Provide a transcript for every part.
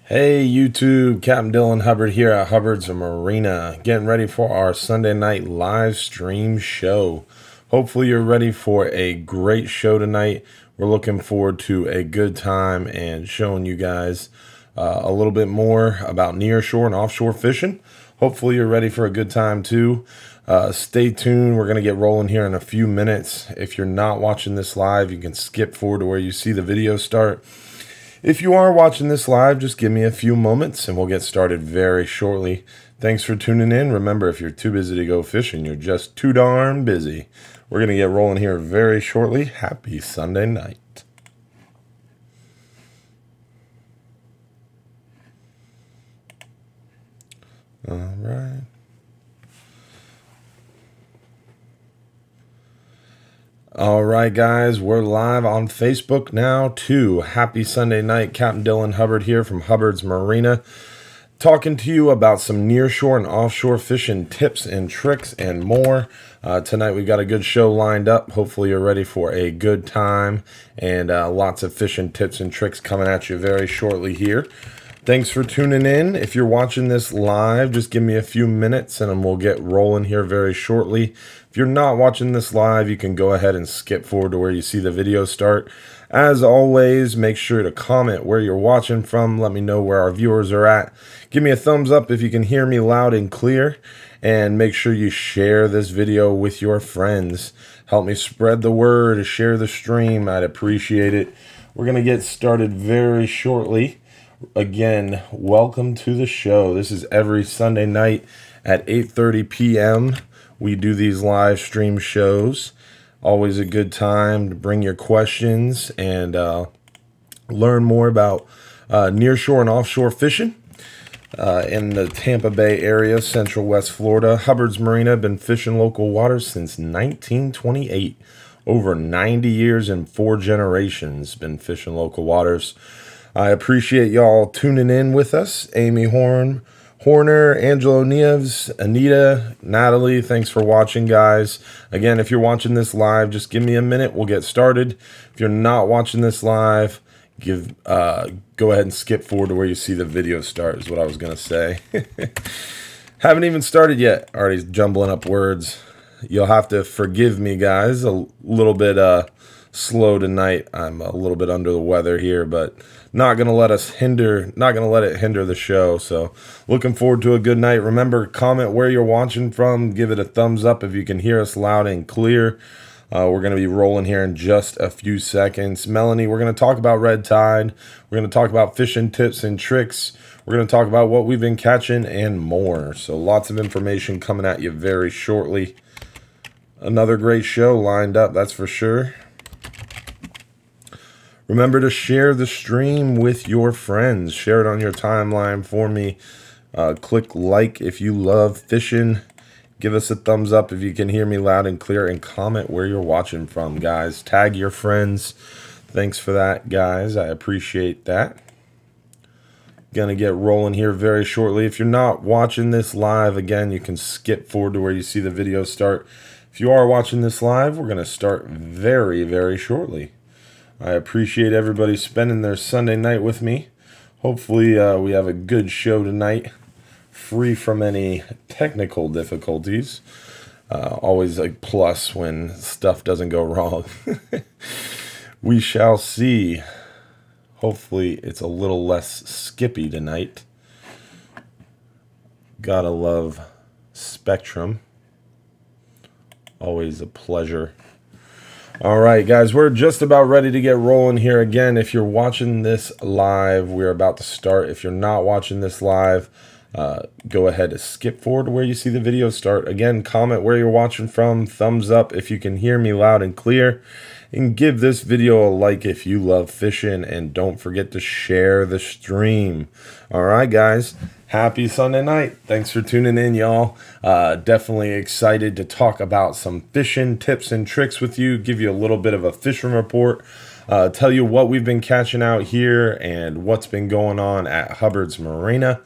Hey YouTube, Captain Dylan Hubbard here at Hubbard's Marina, getting ready for our Sunday night live stream show. Hopefully you're ready for a great show tonight. We're looking forward to a good time and showing you guys a little bit more about nearshore and offshore fishing. Hopefully you're ready for a good time too. Stay tuned. We're going to get rolling here in a few minutes. If you're not watching this live, you can skip forward to where you see the video start. If you are watching this live, just give me a few moments and we'll get started very shortly. Thanks for tuning in. Remember, if you're too busy to go fishing, you're just too darn busy. We're going to get rolling here very shortly. Happy Sunday night. All right. All right, guys, we're live on Facebook now too. Happy Sunday night. Captain Dylan Hubbard here from Hubbard's Marina, talking to you about some nearshore and offshore fishing tips and tricks and more. Tonight we got a good show lined up. Hopefully you're ready for a good time and lots of fishing tips and tricks coming at you very shortly here. Thanks for tuning in. If you're watching this live, just give me a few minutes and we'll get rolling here very shortly. If you're not watching this live, you can go ahead and skip forward to where you see the video start. As always, make sure to comment where you're watching from. Let me know where our viewers are at. Give me a thumbs up if you can hear me loud and clear. And make sure you share this video with your friends. Help me spread the word, share the stream. I'd appreciate it. We're going to get started very shortly. Again, welcome to the show. This is every Sunday night at 8:30 p.m. We do these live stream shows. Always a good time to bring your questions and learn more about nearshore and offshore fishing in the Tampa Bay area, Central West Florida. Hubbard's Marina been fishing local waters since 1928. Over 90 years and 4 generations been fishing local waters. I appreciate y'all tuning in with us. Amy Horner, Angelo Nieves, Anita, Natalie, thanks for watching, guys. Again, if you're watching this live, just give me a minute. We'll get started. If you're not watching this live, go ahead and skip forward to where you see the video start is what I was going to say. Haven't even started yet. Already jumbling up words. You'll have to forgive me, guys. A little bit slow tonight. I'm a little bit under the weather here, but not gonna let it hinder the show. So looking forward to a good night. Remember, comment where you're watching from. Give it a thumbs up if you can hear us loud and clear. We're gonna be rolling here in just a few seconds. Melanie, we're gonna talk about red tide. We're gonna talk about fishing tips and tricks. We're gonna talk about what we've been catching and more. So lots of information coming at you very shortly. Another great show lined up, that's for sure. Remember to share the stream with your friends. Share it on your timeline for me. Click like if you love fishing. Give us a thumbs up if you can hear me loud and clear. And comment where you're watching from, guys. Tag your friends. Thanks for that, guys. I appreciate that. Gonna get rolling here very shortly. If you're not watching this live, again, you can skip forward to where you see the video start. If you are watching this live, we're gonna start very, very shortly. I appreciate everybody spending their Sunday night with me. Hopefully we have a good show tonight, free from any technical difficulties. Always a plus when stuff doesn't go wrong. We shall see. Hopefully it's a little less skippy tonight. Gotta love Spectrum. Always a pleasure. All right, guys, we're just about ready to get rolling here. Again, if you're watching this live, we're about to start. If you're not watching this live, go ahead and skip forward to where you see the video start. Again, comment where you're watching from, thumbs up if you can hear me loud and clear, and give this video a like if you love fishing, and don't forget to share the stream. All right, guys. Happy Sunday night. Thanks for tuning in, y'all. Definitely excited to talk about some fishing tips and tricks with you, give you a little bit of a fishing report, tell you what we've been catching out here and what's been going on at Hubbard's Marina.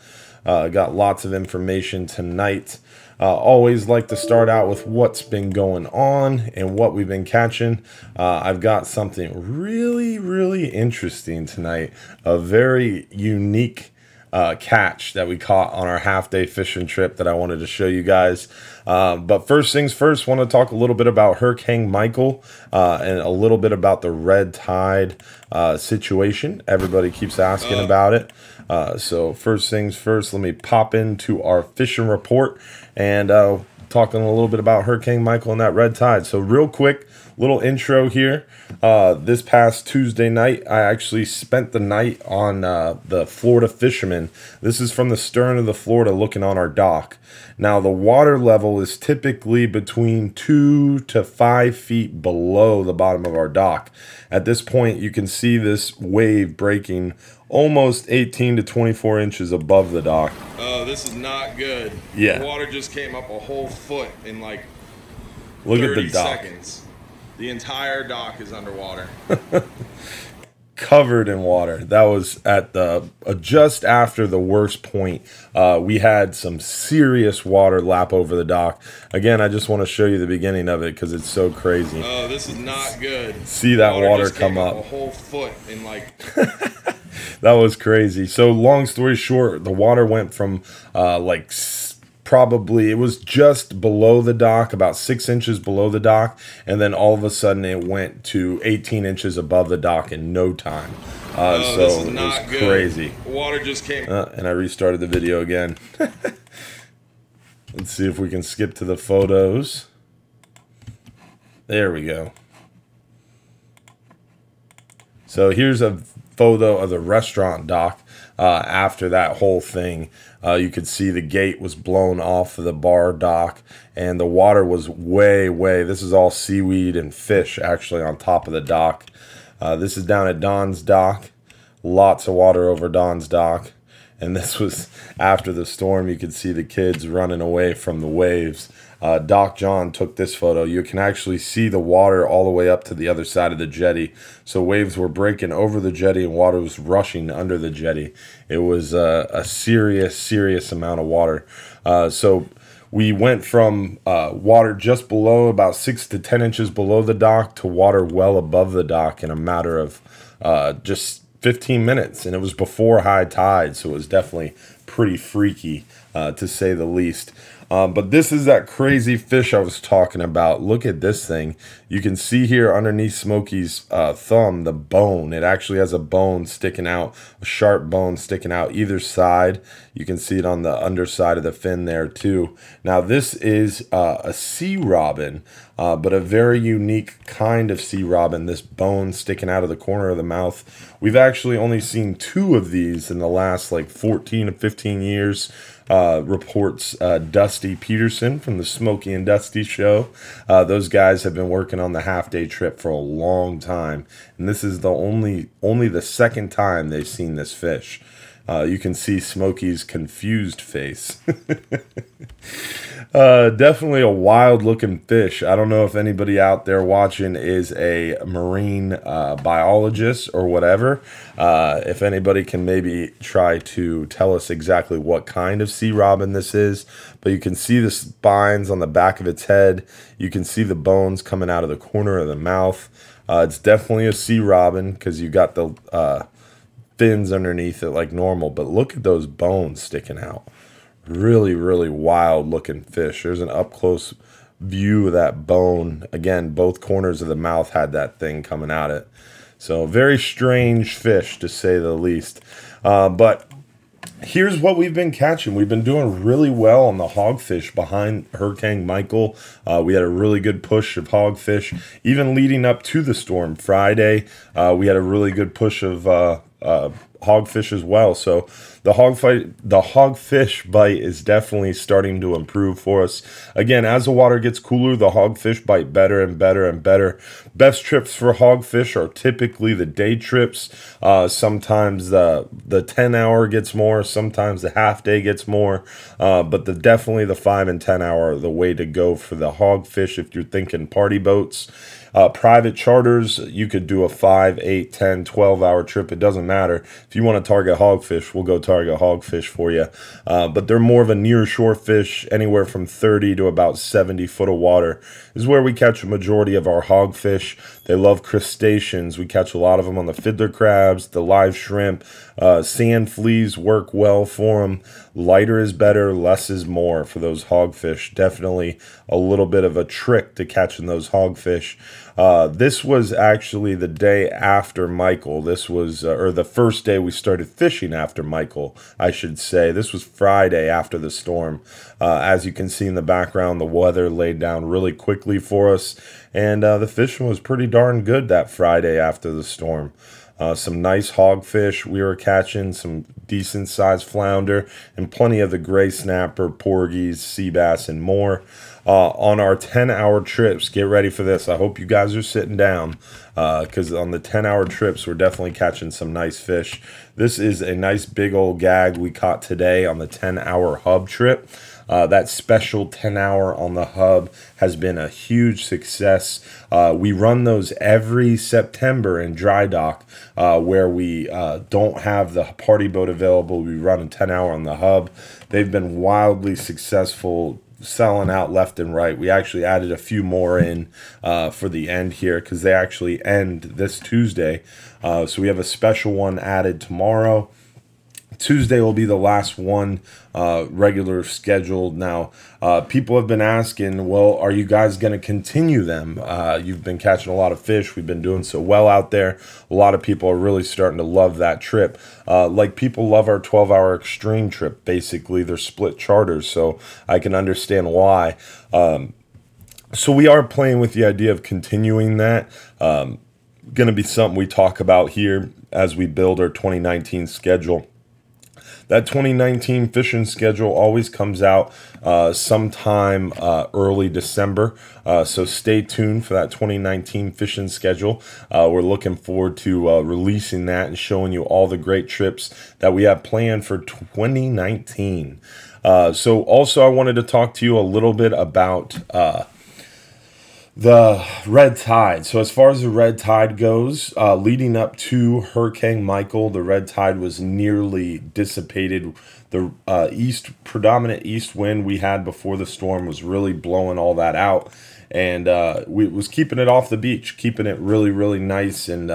Got lots of information tonight. Always like to start out with what's been going on and what we've been catching. I've got something really, really interesting tonight. A very unique catch that we caught on our half-day fishing trip that I wanted to show you guys. But first things first, want to talk a little bit about Hurricane Michael and a little bit about the red tide situation. Everybody keeps asking about it. So first things first, let me pop into our fishing report and talking a little bit about Hurricane Michael and that red tide. So real quick, little intro here. This past Tuesday night, I actually spent the night on the Florida Fisherman. This is from the stern of the Florida looking on our dock. Now, the water level is typically between 2 to 5 feet below the bottom of our dock. At this point, you can see this wave breaking almost 18 to 24 inches above the dock. Oh, this is not good. Yeah. The water just came up a whole foot in like Look 30 at the dock. seconds. The entire dock is underwater. Covered in water. That was at the just after the worst point. We had some serious water lap over the dock. Again, I just want to show you the beginning of it because it's so crazy. Oh, this is not good. See that water just come came up. A whole foot in like. That was crazy. So long story short, the water went from probably, it was just below the dock, about 6 inches below the dock, and then all of a sudden it went to 18 inches above the dock in no time. So this is it not was good. crazy. Water just came. And I restarted the video again. Let's see if we can skip to the photos. There we go. So here's a photo of the restaurant dock after that whole thing. You could see the gate was blown off of the bar dock, and the water was way, this is all seaweed and fish actually on top of the dock. This is down at Don's dock. Lots of water over Don's dock. And this was after the storm. You could see the kids running away from the waves. Doc John took this photo. You can actually see the water all the way up to the other side of the jetty. So waves were breaking over the jetty and water was rushing under the jetty. It was a serious amount of water. So we went from water just below, about 6 to 10 inches below the dock, to water well above the dock in a matter of just 15 minutes. And it was before high tide, so it was definitely pretty freaky to say the least. But this is that crazy fish I was talking about. Look at this thing. You can see here underneath Smokey's thumb, the bone. It actually has a bone sticking out, a sharp bone sticking out either side. You can see it on the underside of the fin there too. Now this is a sea robin, but a very unique kind of sea robin, this bone sticking out of the corner of the mouth. We've actually only seen 2 of these in the last like 14 to 15 years. Reports Dusty Peterson from the Smokey and Dusty show. Those guys have been working on the half-day trip for a long time, and this is the only the second time they've seen this fish. You can see Smokey's confused face. Definitely a wild looking fish. I don't know if anybody out there watching is a marine biologist or whatever. If anybody can maybe try to tell us exactly what kind of sea robin this is. But you can see the spines on the back of its head. You can see the bones coming out of the corner of the mouth. It's definitely a sea robin because you got the fins underneath it like normal, but look at those bones sticking out. Really wild looking fish. There's an up close view of that bone. Again, both corners of the mouth had that thing coming at it. So very strange fish to say the least. But here's what we've been catching. We've been doing really well on the hogfish behind Hurricane Michael. We had a really good push of hogfish. Even leading up to the storm Friday, we had a really good push of hogfish as well. So the hogfish bite is definitely starting to improve for us. Again, as the water gets cooler, the hogfish bite better and better. Best trips for hogfish are typically the day trips. Sometimes the 10-hour gets more, sometimes the half day gets more, but definitely the 5 and 10 hour are the way to go for the hogfish if you're thinking party boats. Private charters, you could do a 5, 8, 10, 12-hour trip. It doesn't matter. If if you want to target hogfish, we'll go target hogfish for you. But they're more of a near shore fish, anywhere from 30 to about 70 foot of water is where we catch a majority of our hogfish. They love crustaceans. We catch a lot of them on the fiddler crabs, the live shrimp. Sand fleas work well for them. Lighter is better, less is more for those hogfish. Definitely a little bit of a trick to catching those hogfish. This was actually the day after Michael. This was, or the first day we started fishing after Michael, I should say. This was Friday after the storm. As you can see in the background, the weather laid down really quickly for us, and the fishing was pretty darn good that Friday after the storm. Some nice hogfish we were catching, some decent sized flounder, and plenty of the gray snapper, porgies, sea bass, and more. On our 10-hour trips, get ready for this. I hope you guys are sitting down, because on the 10-hour trips, we're definitely catching some nice fish. This is a nice big old gag we caught today on the 10-hour hub trip. That special 10-hour on the hub has been a huge success. We run those every September in dry dock, where we don't have the party boat available. We run a 10-hour on the hub. They've been wildly successful, selling out left and right. We actually added a few more in for the end here, because they actually end this Tuesday. So we have a special one added tomorrow. Tuesday will be the last one regular scheduled. Now, people have been asking, well, are you guys going to continue them? You've been catching a lot of fish. We've been doing so well out there. A lot of people are really starting to love that trip. Like people love our 12-hour extreme trip. Basically, they're split charters, so I can understand why. So we are playing with the idea of continuing that. Going to be something we talk about here as we build our 2019 schedule. That 2019 fishing schedule always comes out sometime early December, so stay tuned for that 2019 fishing schedule. We're looking forward to releasing that and showing you all the great trips that we have planned for 2019. So also I wanted to talk to you a little bit about the red tide. So as far as the red tide goes, leading up to Hurricane Michael, the red tide was nearly dissipated. The predominant east wind we had before the storm was really blowing all that out, and we was keeping it off the beach, keeping it really, really nice and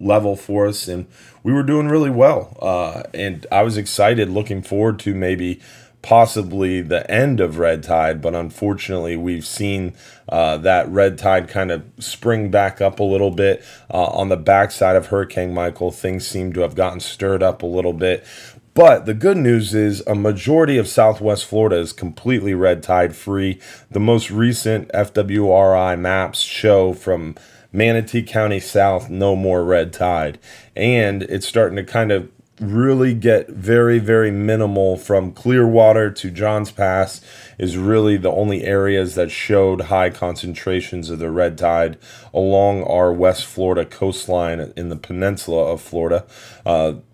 level for us, and we were doing really well. And I was excited, looking forward to maybe possibly the end of red tide, but unfortunately we've seen that red tide kind of spring back up a little bit. On the backside of Hurricane Michael, things seem to have gotten stirred up a little bit. But the good news is a majority of Southwest Florida is completely red tide free. The most recent FWRI maps show from Manatee County south, no more red tide. And it's starting to kind of really get very, very minimal. From Clearwater to Johns Pass is really the only areas that showed high concentrations of the red tide along our West Florida coastline in the peninsula of Florida.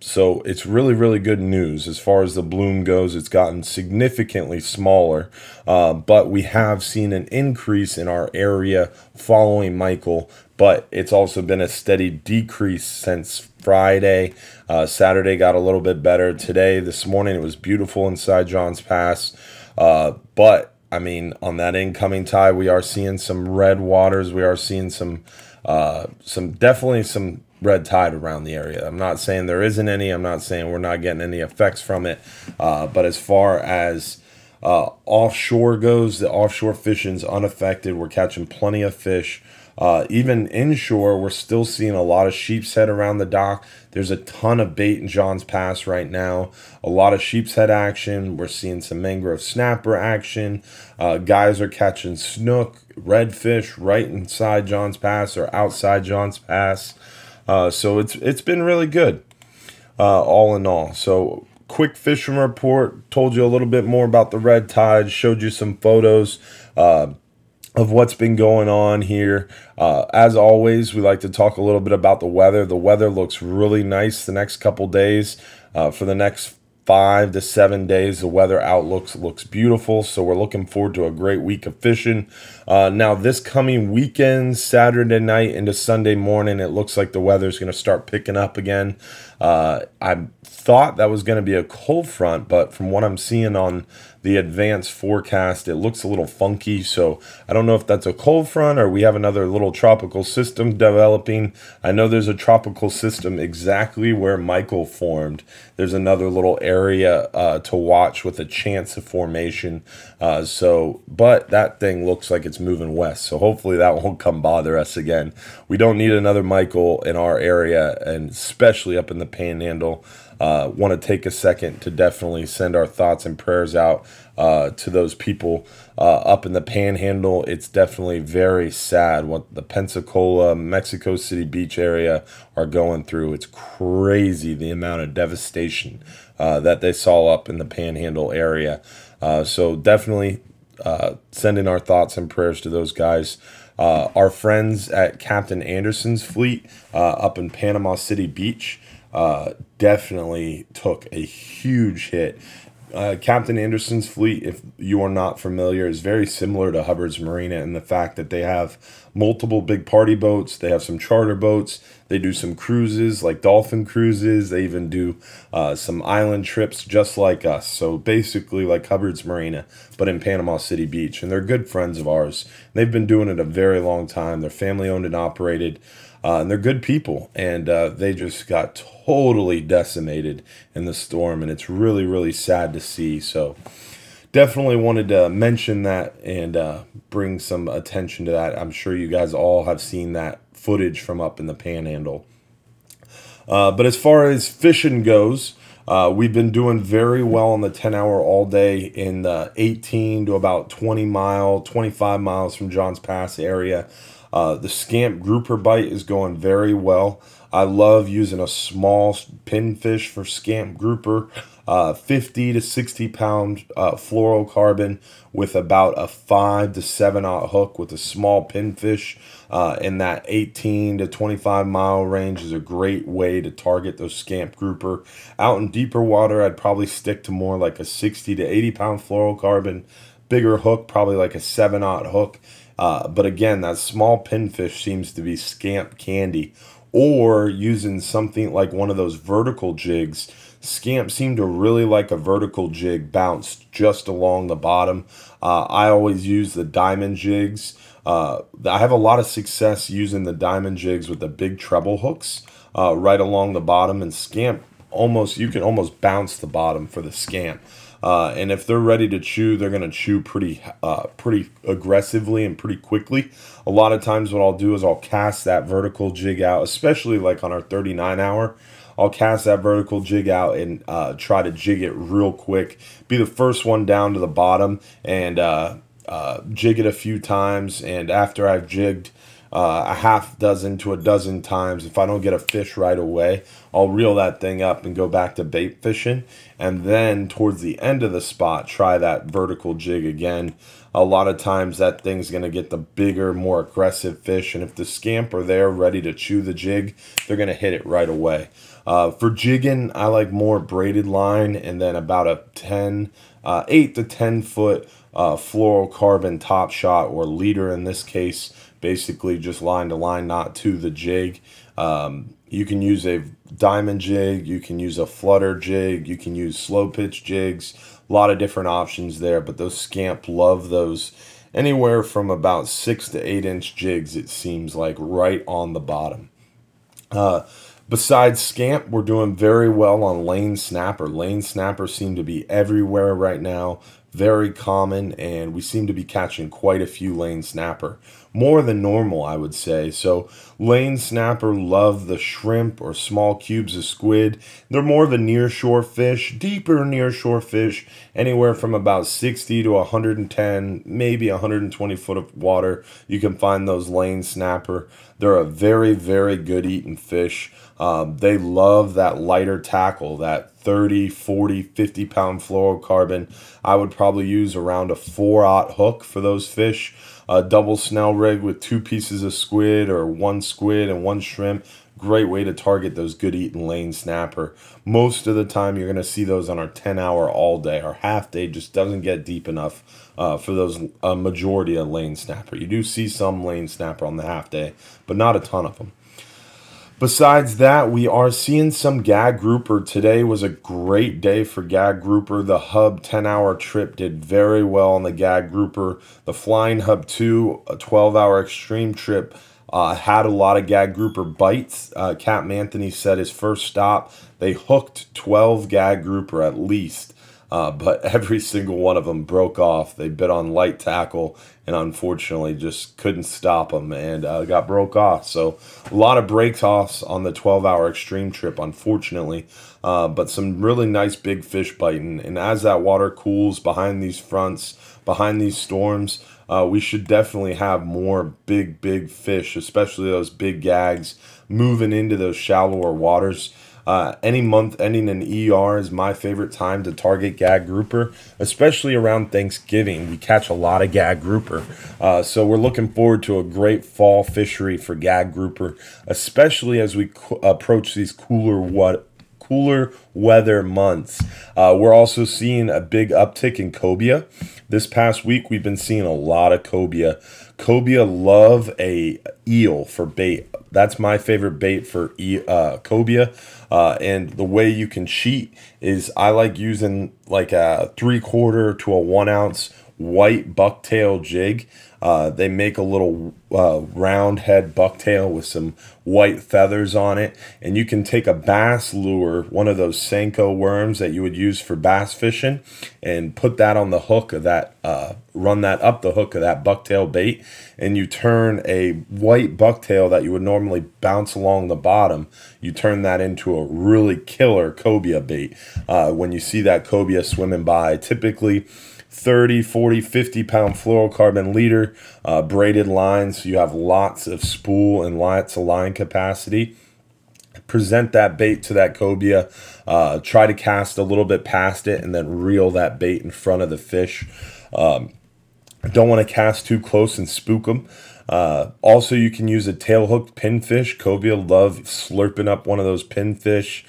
So it's really, really good news. As far as the bloom goes, it's gotten significantly smaller, but we have seen an increase in our area following Michael, but it's also been a steady decrease since Friday. Saturday got a little bit better. Today, this morning, it was beautiful inside Johns Pass. But, I mean, on that incoming tide, we are seeing some red waters. We are seeing definitely some red tide around the area. I'm not saying there isn't any. I'm not saying we're not getting any effects from it. But as far as offshore goes, the offshore fishing's unaffected. We're catching plenty of fish. Even inshore, we're still seeing a lot of sheep's head around the dock. There's a ton of bait in Johns Pass right now. A lot of sheep's head action. We're seeing some mangrove snapper action. Guys are catching snook, redfish right inside Johns Pass or outside Johns Pass. So it's been really good, all in all. So quick fishing report. Told you a little bit more about the red tide. Showed you some photos of what's been going on here. As always, we like to talk a little bit about the weather. The weather looks really nice the next couple days. For the next 5 to 7 days, the weather outlook looks beautiful, so we're looking forward to a great week of fishing. Now, this coming weekend, Saturday night into Sunday morning, it looks like the weather's going to start picking up again. I thought that was going to be a cold front, but from what I'm seeing on the advanced forecast, it looks a little funky. So I don't know if that's a cold front or we have another little tropical system developing. I know there's a tropical system exactly where Michael formed. There's another little area to watch with a chance of formation. But that thing looks like it's moving west. So hopefully that won't come bother us again. We don't need another Michael in our area, and especially up in the Panhandle. Want to take a second to definitely send our thoughts and prayers out to those people up in the Panhandle. It's definitely very sad what the Pensacola, Mexico City Beach area are going through. It's crazy the amount of devastation that they saw up in the Panhandle area. So definitely sending our thoughts and prayers to those guys. Our friends at Captain Anderson's fleet up in Panama City Beach definitely took a huge hit. Captain Anderson's fleet, if you are not familiar, is very similar to Hubbard's Marina in the fact that they have multiple big party boats. They have some charter boats. They do some cruises like Dolphin cruises. They even do some island trips just like us. So basically like Hubbard's Marina, but in Panama City Beach. And they're good friends of ours. They've been doing it a very long time. They're family owned and operated. And they're good people, and they just got totally decimated in the storm, and it's really, really sad to see. So definitely wanted to mention that and bring some attention to that. I'm sure you guys all have seen that footage from up in the Panhandle. But as far as fishing goes, we've been doing very well on the 10-hour all day in the 18 to about 25 miles from Johns Pass area. The scamp grouper bite is going very well. I love using a small pinfish for scamp grouper, 50 to 60 pound fluorocarbon with about a 5 to 7/0 hook with a small pinfish in that 18 to 25 mile range is a great way to target those scamp grouper. Out in deeper water, I'd probably stick to more like a 60 to 80 pound fluorocarbon. Bigger hook, probably like a 7/0 hook. But again, that small pinfish seems to be scamp candy. Or using something like one of those vertical jigs. Scamp seem to really like a vertical jig bounced just along the bottom. I always use the diamond jigs. I have a lot of success using the diamond jigs with the big treble hooks right along the bottom. And scamp, you can almost bounce the bottom for the scamp. And if they're ready to chew, they're going to chew pretty aggressively and pretty quickly. A lot of times what I'll do is I'll cast that vertical jig out, especially like on our 39-hour. I'll cast that vertical jig out and try to jig it real quick. Be the first one down to the bottom and jig it a few times. And after I've jigged a half dozen to a dozen times, if I don't get a fish right away, I'll reel that thing up and go back to bait fishing. And then towards the end of the spot, try that vertical jig again. A lot of times that thing's going to get the bigger, more aggressive fish. And if the scamp are there ready to chew the jig, they're going to hit it right away. For jigging, I like more braided line and then about a 8 to 10 foot fluorocarbon top shot, or leader in this case, basically just line to line, not to the jig. You can use a diamond jig, you can use a flutter jig, you can use slow pitch jigs, a lot of different options there, but those scamp love those anywhere from about 6 to 8 inch jigs, it seems like, right on the bottom. Besides scamp, we're doing very well on lane snapper. Lane snappers seem to be everywhere right now, very common, and we seem to be catching quite a few lane snapper. More than normal, I would say. So lane snapper love the shrimp or small cubes of squid. They're more of a nearshore fish, deeper nearshore fish, anywhere from about 60 to 110, maybe 120 foot of water. You can find those lane snapper. They're a very, very good eating fish. They love that lighter tackle, that 30, 40, 50 pound fluorocarbon. I would probably use around a 4/0 hook for those fish. A double snell rig with 2 pieces of squid or 1 squid and 1 shrimp. Great way to target those good eating lane snapper. Most of the time you're going to see those on our 10-hour all day. Our half day just doesn't get deep enough for those majority of lane snapper. You do see some lane snapper on the half day, but not a ton of them. Besides that, we are seeing some gag grouper. Today was a great day for gag grouper. The Hub 10-hour trip did very well on the gag grouper. The Flying Hub 2, a 12-hour extreme trip, had a lot of gag grouper bites. Captain Anthony said his first stop, they hooked 12 gag grouper at least. But every single one of them broke off. They bit on light tackle and unfortunately just couldn't stop them and got broke off. So a lot of break offs on the 12-hour extreme trip, unfortunately. But some really nice big fish biting. And as that water cools behind these fronts, behind these storms, we should definitely have more big fish, especially those big gags, moving into those shallower waters. Any month ending in ER is my favorite time to target gag grouper, especially around Thanksgiving. We catch a lot of gag grouper. So we're looking forward to a great fall fishery for gag grouper, especially as we approach these cooler weather months. We're also seeing a big uptick in cobia. This past week, we've been seeing a lot of cobia. Cobia love a eel for bait. That's my favorite bait for cobia. And the way you can cheat is I like using like a 3/4 to a 1 ounce white bucktail jig. They make a little round head bucktail with some white feathers on it, and you can take a bass lure, one of those Senko worms that you would use for bass fishing, and put that on the hook of that, run that up the hook of that bucktail bait, and you turn a white bucktail that you would normally bounce along the bottom, you turn that into a really killer cobia bait. When you see that cobia swimming by, typically 30, 40, 50 pound fluorocarbon leader, braided lines, so you have lots of spool and lots of line capacity. Present that bait to that cobia, try to cast a little bit past it, and then reel that bait in front of the fish. Don't want to cast too close and spook them. Also, you can use a tail hooked pinfish. Cobia love slurping up one of those pinfish.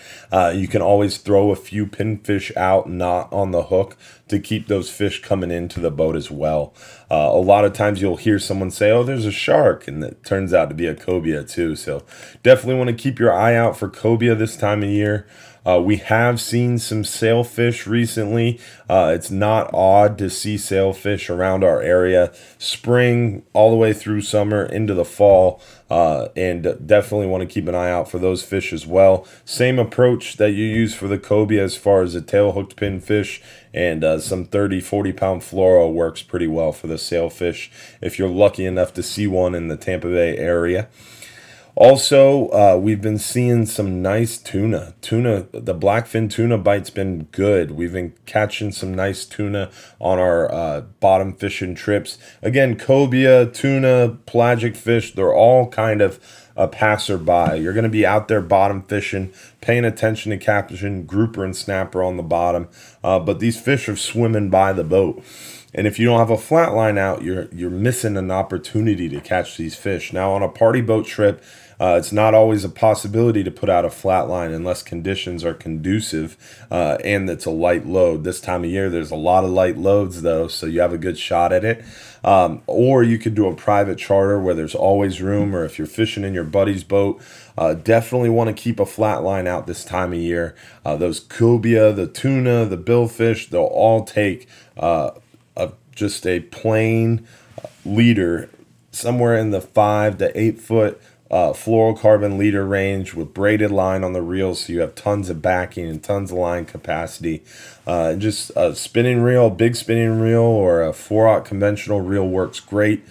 You can always throw a few pinfish out, not on the hook, to keep those fish coming into the boat as well. A lot of times you'll hear someone say, oh, there's a shark, and it turns out to be a cobia too. So definitely want to keep your eye out for cobia this time of year. We have seen some sailfish recently. It's not odd to see sailfish around our area spring all the way through summer into the fall, and definitely want to keep an eye out for those fish as well. Same approach that you use for the cobia as far as a tail hooked pinfish, and some 30, 40 pound fluoro works pretty well for the sailfish if you're lucky enough to see one in the Tampa Bay area. Also, we've been seeing some nice tuna. The blackfin tuna bite's been good. We've been catching some nice tuna on our bottom fishing trips. Again, cobia, tuna, pelagic fish, they're all kind of a passerby. You're going to be out there bottom fishing, paying attention to catching grouper and snapper on the bottom. But these fish are swimming by the boat. And if you don't have a flat line out, you're missing an opportunity to catch these fish. Now, on a party boat trip, it's not always a possibility to put out a flat line unless conditions are conducive and it's a light load. This time of year, there's a lot of light loads, though, so you have a good shot at it. Or you could do a private charter where there's always room, or if you're fishing in your buddy's boat, definitely want to keep a flat line out this time of year. Those cobia, the tuna, the billfish, they'll all take just a plain leader somewhere in the 5 to 8 foot fluorocarbon leader range with braided line on the reel, so you have tons of backing and tons of line capacity. Just a spinning reel, big spinning reel, or a 4/0 conventional reel works great.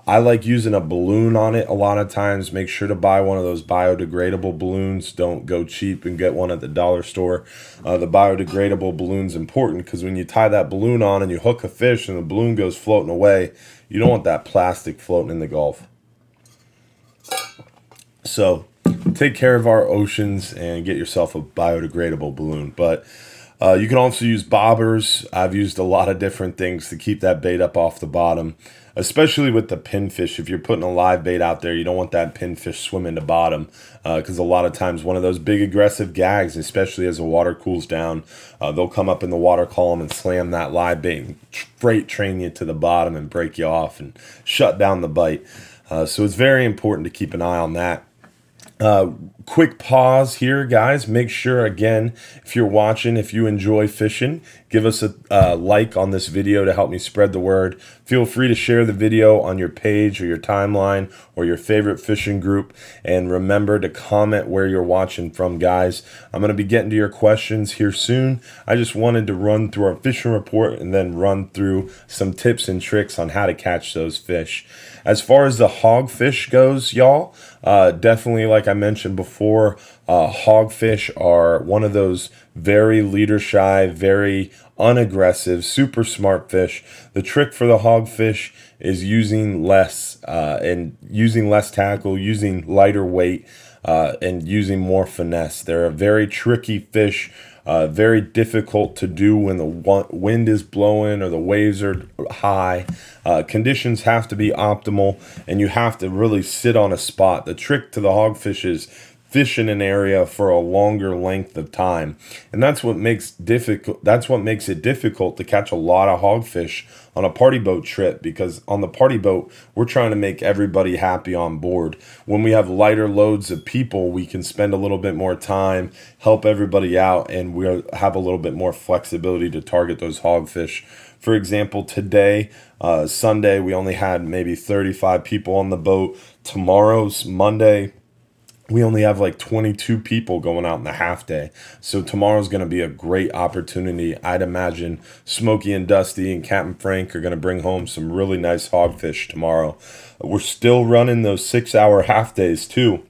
I like using a balloon on it a lot of times. Make sure to buy one of those biodegradable balloons. Don't go cheap and get one at the dollar store. The biodegradable balloon's important because when you tie that balloon on and you hook a fish and the balloon goes floating away, you don't want that plastic floating in the Gulf. So take care of our oceans and get yourself a biodegradable balloon. But you can also use bobbers. I've used a lot of different things to keep that bait up off the bottom, especially with the pinfish. If you're putting a live bait out there, you don't want that pinfish swimming to bottom because a lot of times one of those big aggressive gags, especially as the water cools down, they'll come up in the water column and slam that live bait and freight train you to the bottom and break you off and shut down the bite. So it's very important to keep an eye on that. quick pause here, guys. Make sure, again, if you're watching, if you enjoy fishing, give us a like on this video to help me spread the word. Feel free to share the video on your page or your timeline or your favorite fishing group. And remember to comment where you're watching from, guys. I'm going to be getting to your questions here soon. I just wanted to run through our fishing report and then run through some tips and tricks on how to catch those fish. As far as the hogfish goes, y'all, definitely, like I mentioned before, hogfish are one of those very leader shy, very unaggressive, super smart fish. The trick for the hogfish is using less tackle, using lighter weight, and using more finesse. They're a very tricky fish. Very difficult to do when the wind is blowing or the waves are high. Conditions have to be optimal, and you have to really sit on a spot. The trick to the hogfish is fish in an area for a longer length of time, and that's what makes it difficult to catch a lot of hogfish on a party boat trip, because on the party boat we're trying to make everybody happy on board. When we have lighter loads of people, we can spend a little bit more time, help everybody out, and we have a little bit more flexibility to target those hogfish. For example, today, Sunday, we only had maybe 35 people on the boat. Tomorrow's Monday, we only have like 22 people going out in the half day. So tomorrow's going to be a great opportunity. I'd imagine Smokey and Dusty and Captain Frank are going to bring home some really nice hogfish tomorrow. We're still running those 6-hour half days too.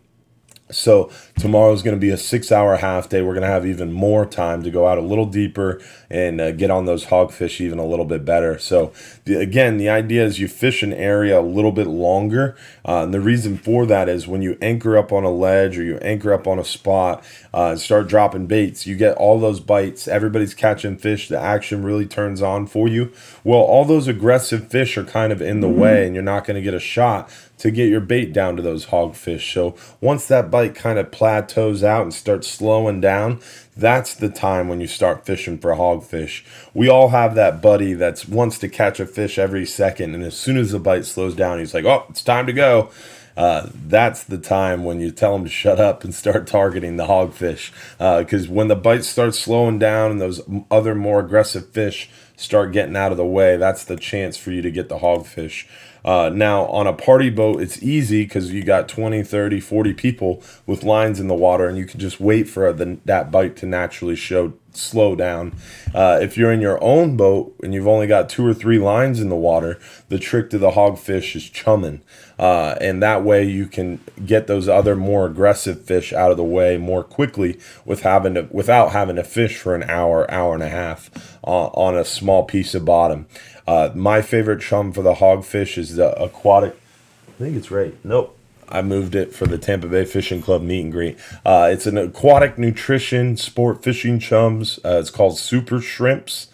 So tomorrow's going to be a 6-hour half day. We're going to have even more time to go out a little deeper and get on those hogfish even a little bit better. So again, the idea is you fish an area a little bit longer. And the reason for that is when you anchor up on a ledge or you anchor up on a spot and start dropping baits, you get all those bites. Everybody's catching fish. The action really turns on for you. Well, all those aggressive fish are kind of in the way, and you're not going to get a shot to get your bait down to those hogfish. So once that bite kind of plateaus out and starts slowing down, that's the time when you start fishing for hogfish. We all have that buddy that wants to catch a fish every second, and as soon as the bite slows down, he's like, oh, it's time to go. That's the time when you tell him to shut up and start targeting the hogfish. Because when the bite starts slowing down and those other more aggressive fish start getting out of the way, that's the chance for you to get the hogfish. Now, on a party boat, it's easy because you got 20, 30, 40 people with lines in the water, and you can just wait for that bite to naturally slow down. If you're in your own boat and you've only got 2 or 3 lines in the water, the trick to the hogfish is chumming. And that way you can get those other more aggressive fish out of the way more quickly without having to fish for an hour, hour and a half on a small piece of bottom. My favorite chum for the hogfish is the aquatic. I think it's right. Nope. I moved it for the Tampa Bay Fishing Club meet and greet. It's an aquatic nutrition sport fishing chums. It's called Super Shrimps.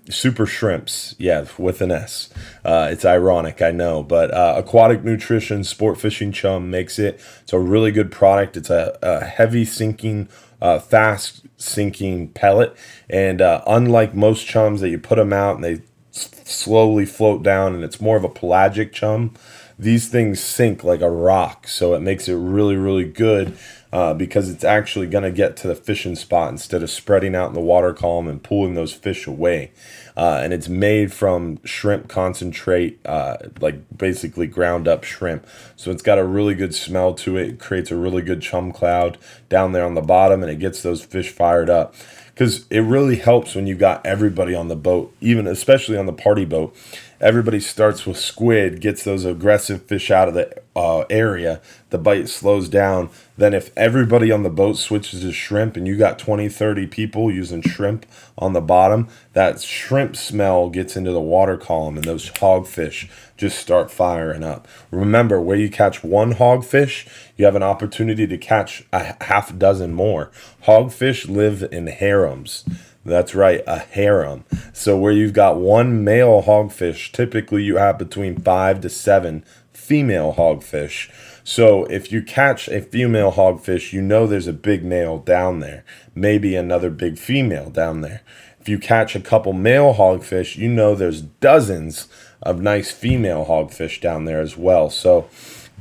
Super Shrimps, yeah, with an S. It's ironic, I know, but aquatic nutrition sport fishing chum makes it. It's a really good product. It's a heavy sinking, fast sinking pellet, and unlike most chums that you put them out and they slowly float down, and it's more of a pelagic chum, these things sink like a rock. So it makes it really, really good because it's actually going to get to the fishing spot instead of spreading out in the water column and pulling those fish away. And it's made from shrimp concentrate, like basically ground up shrimp. So it's got a really good smell to it. It creates a really good chum cloud down there on the bottom, and it gets those fish fired up. Because it really helps when you got everybody on the boat, even especially on the party boat. Everybody starts with squid, gets those aggressive fish out of the area, the bite slows down. Then if everybody on the boat switches to shrimp and you got 20, 30 people using shrimp on the bottom, that shrimp smell gets into the water column and those hogfish just start firing up. Remember, where you catch one hogfish, you have an opportunity to catch a half dozen more. Hogfish live in harems. That's right, a harem. So where you've got one male hogfish, typically you have between 5 to 7 female hogfish. So if you catch a female hogfish, you know there's a big male down there, maybe another big female down there. If you catch a couple male hogfish, you know there's dozens of nice female hogfish down there as well. So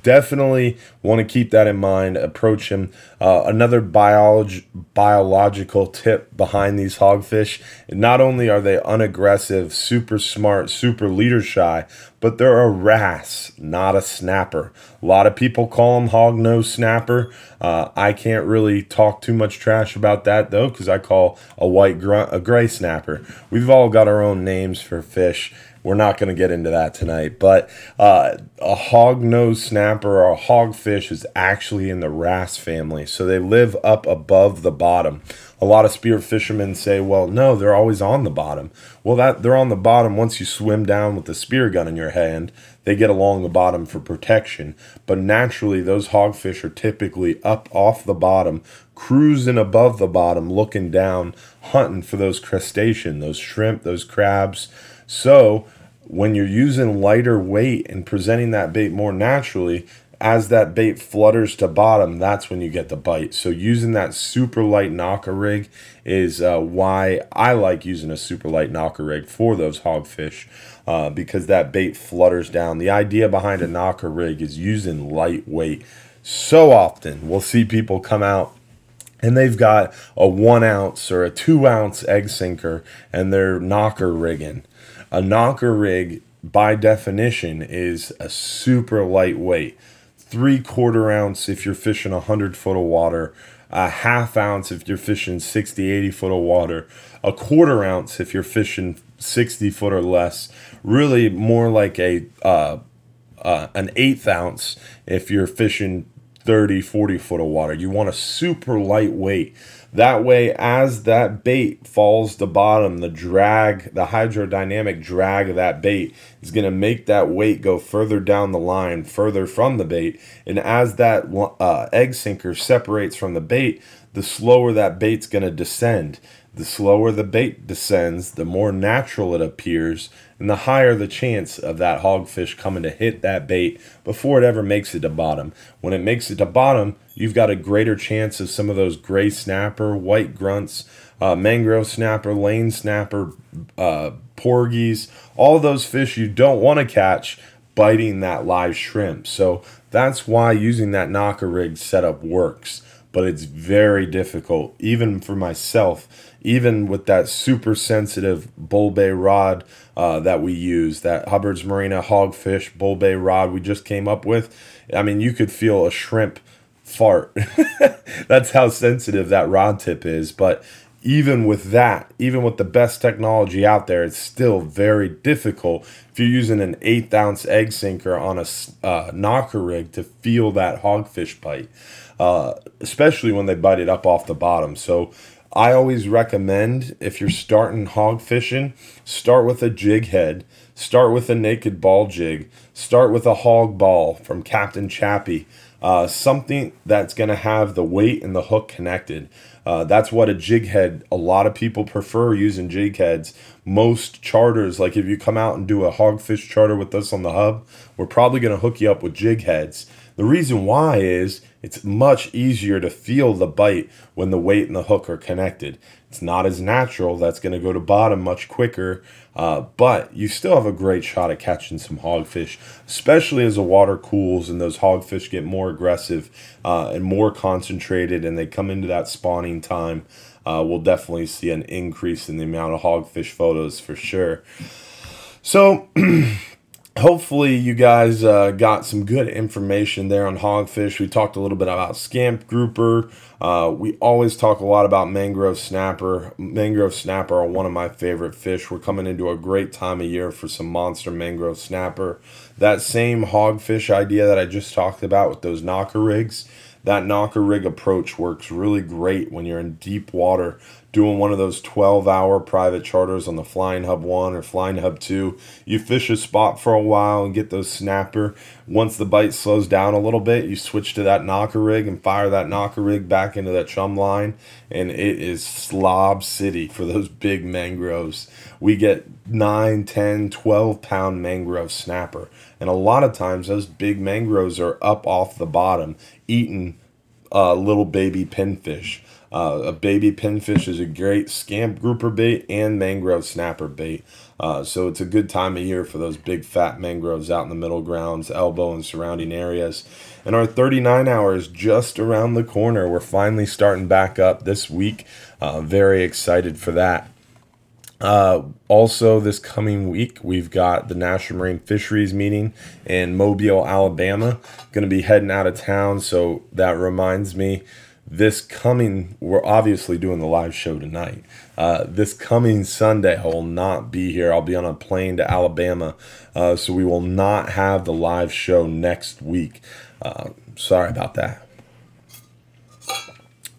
definitely Want to keep that in mind. Approach him. Another biological tip behind these hogfish: not only are they unaggressive, super smart, super leader shy, but they're a wrasse, not a snapper. A lot of people call them hog-nosed snapper. I can't really talk too much trash about that though, because I call a white grunt a gray snapper. We've all got our own names for fish. We're not going to get into that tonight, but a hog-nosed snapper or a hogfish is actually in the wrasse family, so they live up above the bottom. A lot of spear fishermen say, well, no, they're always on the bottom. Well, they're on the bottom once you swim down with the spear gun in your hand. They get along the bottom for protection, but naturally those hogfish are typically up off the bottom, cruising above the bottom, looking down, hunting for those crustaceans, those shrimp, those crabs. So when you're using lighter weight and presenting that bait more naturally, as that bait flutters to bottom, that's when you get the bite. So using that super light knocker rig is why I like using a super light knocker rig for those hogfish, because that bait flutters down. The idea behind a knocker rig is using lightweight. So often we'll see people come out and they've got a 1 ounce or a 2 ounce egg sinker and they're knocker rigging. A knocker rig, by definition, is a super lightweight. 3/4 ounce if you're fishing 100 foot of water, a 1/2 ounce if you're fishing 60, 80 foot of water, a 1/4 ounce if you're fishing 60 foot or less. Really more like an 1/8 ounce if you're fishing 30, 40 foot of water. You want a super lightweight. That way, as that bait falls to bottom, the drag, the hydrodynamic drag of that bait is going to make that weight go further down the line, further from the bait. And as that egg sinker separates from the bait, the slower that bait's going to descend. The slower the bait descends, the more natural it appears, and the higher the chance of that hogfish coming to hit that bait before it ever makes it to bottom. When it makes it to bottom, you've got a greater chance of some of those gray snapper, white grunts, mangrove snapper, lane snapper, porgies, all those fish you don't want to catch biting that live shrimp. So that's why using that knocker rig setup works. But it's very difficult, even for myself, even with that super sensitive bull bay rod that we use, that Hubbard's Marina Hogfish bull bay rod we just came up with. I mean, you could feel a shrimp fart. That's how sensitive that rod tip is. But even with that, even with the best technology out there, it's still very difficult if you're using an 1/8 ounce egg sinker on a knocker rig to feel that hogfish bite. Especially when they bite it up off the bottom. So I always recommend, if you're starting hog fishing, start with a jig head, start with a naked ball jig, start with a hog ball from Captain Chappie, something that's going to have the weight and the hook connected. That's what a jig head, a lot of people prefer using jig heads. Most charters, like if you come out and do a hogfish charter with us on the hub, we're probably going to hook you up with jig heads. The reason why is it's much easier to feel the bite when the weight and the hook are connected. It's not as natural. That's going to go to bottom much quicker, but you still have a great shot at catching some hogfish, especially as the water cools and those hogfish get more aggressive and more concentrated and they come into that spawning time. We'll definitely see an increase in the amount of hogfish photos for sure. So hopefully you guys got some good information there on hogfish. We talked a little bit about scamp grouper. We always talk a lot about mangrove snapper. Mangrove snapper are one of my favorite fish. We're coming into a great time of year for some monster mangrove snapper. That same hogfish idea that I just talked about with those knocker rigs, that knocker rig approach works really great when you're in deep water doing one of those 12-hour private charters on the Flying Hub 1 or Flying Hub 2. You fish a spot for a while and get those snapper. Once the bite slows down a little bit, you switch to that knocker rig and fire that knocker rig back into that chum line, and it is slob city for those big mangroves. We get 9, 10, 12-pound mangrove snapper, and a lot of times those big mangroves are up off the bottom eating little baby pinfish. A baby pinfish is a great scamp grouper bait and mangrove snapper bait. So it's a good time of year for those big fat mangroves out in the middle grounds, elbow and surrounding areas. And our 39 hours just around the corner. We're finally starting back up this week. Very excited for that. Also this coming week, we've got the National Marine Fisheries meeting in Mobile, Alabama. Going to be heading out of town, so that reminds me, we're obviously doing the live show tonight. This coming Sunday, I will not be here. I'll be on a plane to Alabama, so we will not have the live show next week. Sorry about that.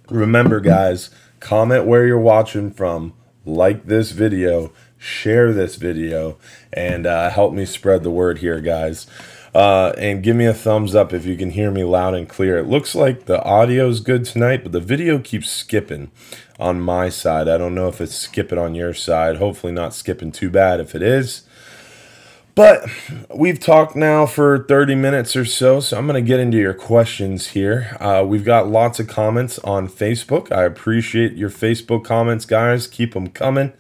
Remember, guys, comment where you're watching from, like this video, share this video, and help me spread the word here, guys. And give me a thumbs up if you can hear me loud and clear. It looks like the audio is good tonight, but the video keeps skipping on my side. I don't know if it's skipping on your side. Hopefully not skipping too bad if it is. But we've talked now for 30 minutes or so, so I'm going to get into your questions here. We've got lots of comments on Facebook. I appreciate your Facebook comments, guys. Keep them coming.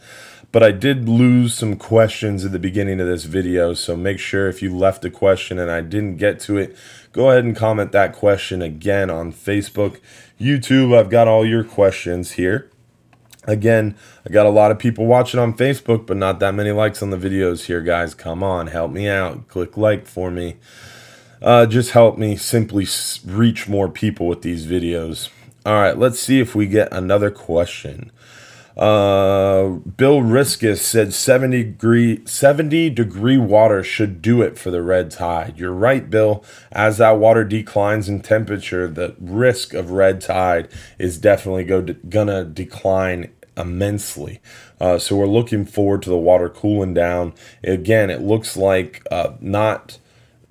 But I did lose some questions at the beginning of this video, so make sure if you left a question and I didn't get to it, go ahead and comment that question again on Facebook. YouTube, I've got all your questions here. Again, I got a lot of people watching on Facebook, but not that many likes on the videos here, guys. Come on, help me out. Click like for me. Just help me simply reach more people with these videos. All right, let's see if we get another question. Bill Riskus said 70 degree water should do it for the red tide. You're right, Bill. As that water declines in temperature, the risk of red tide is definitely gonna decline immensely. So we're looking forward to the water cooling down. Again, it looks like not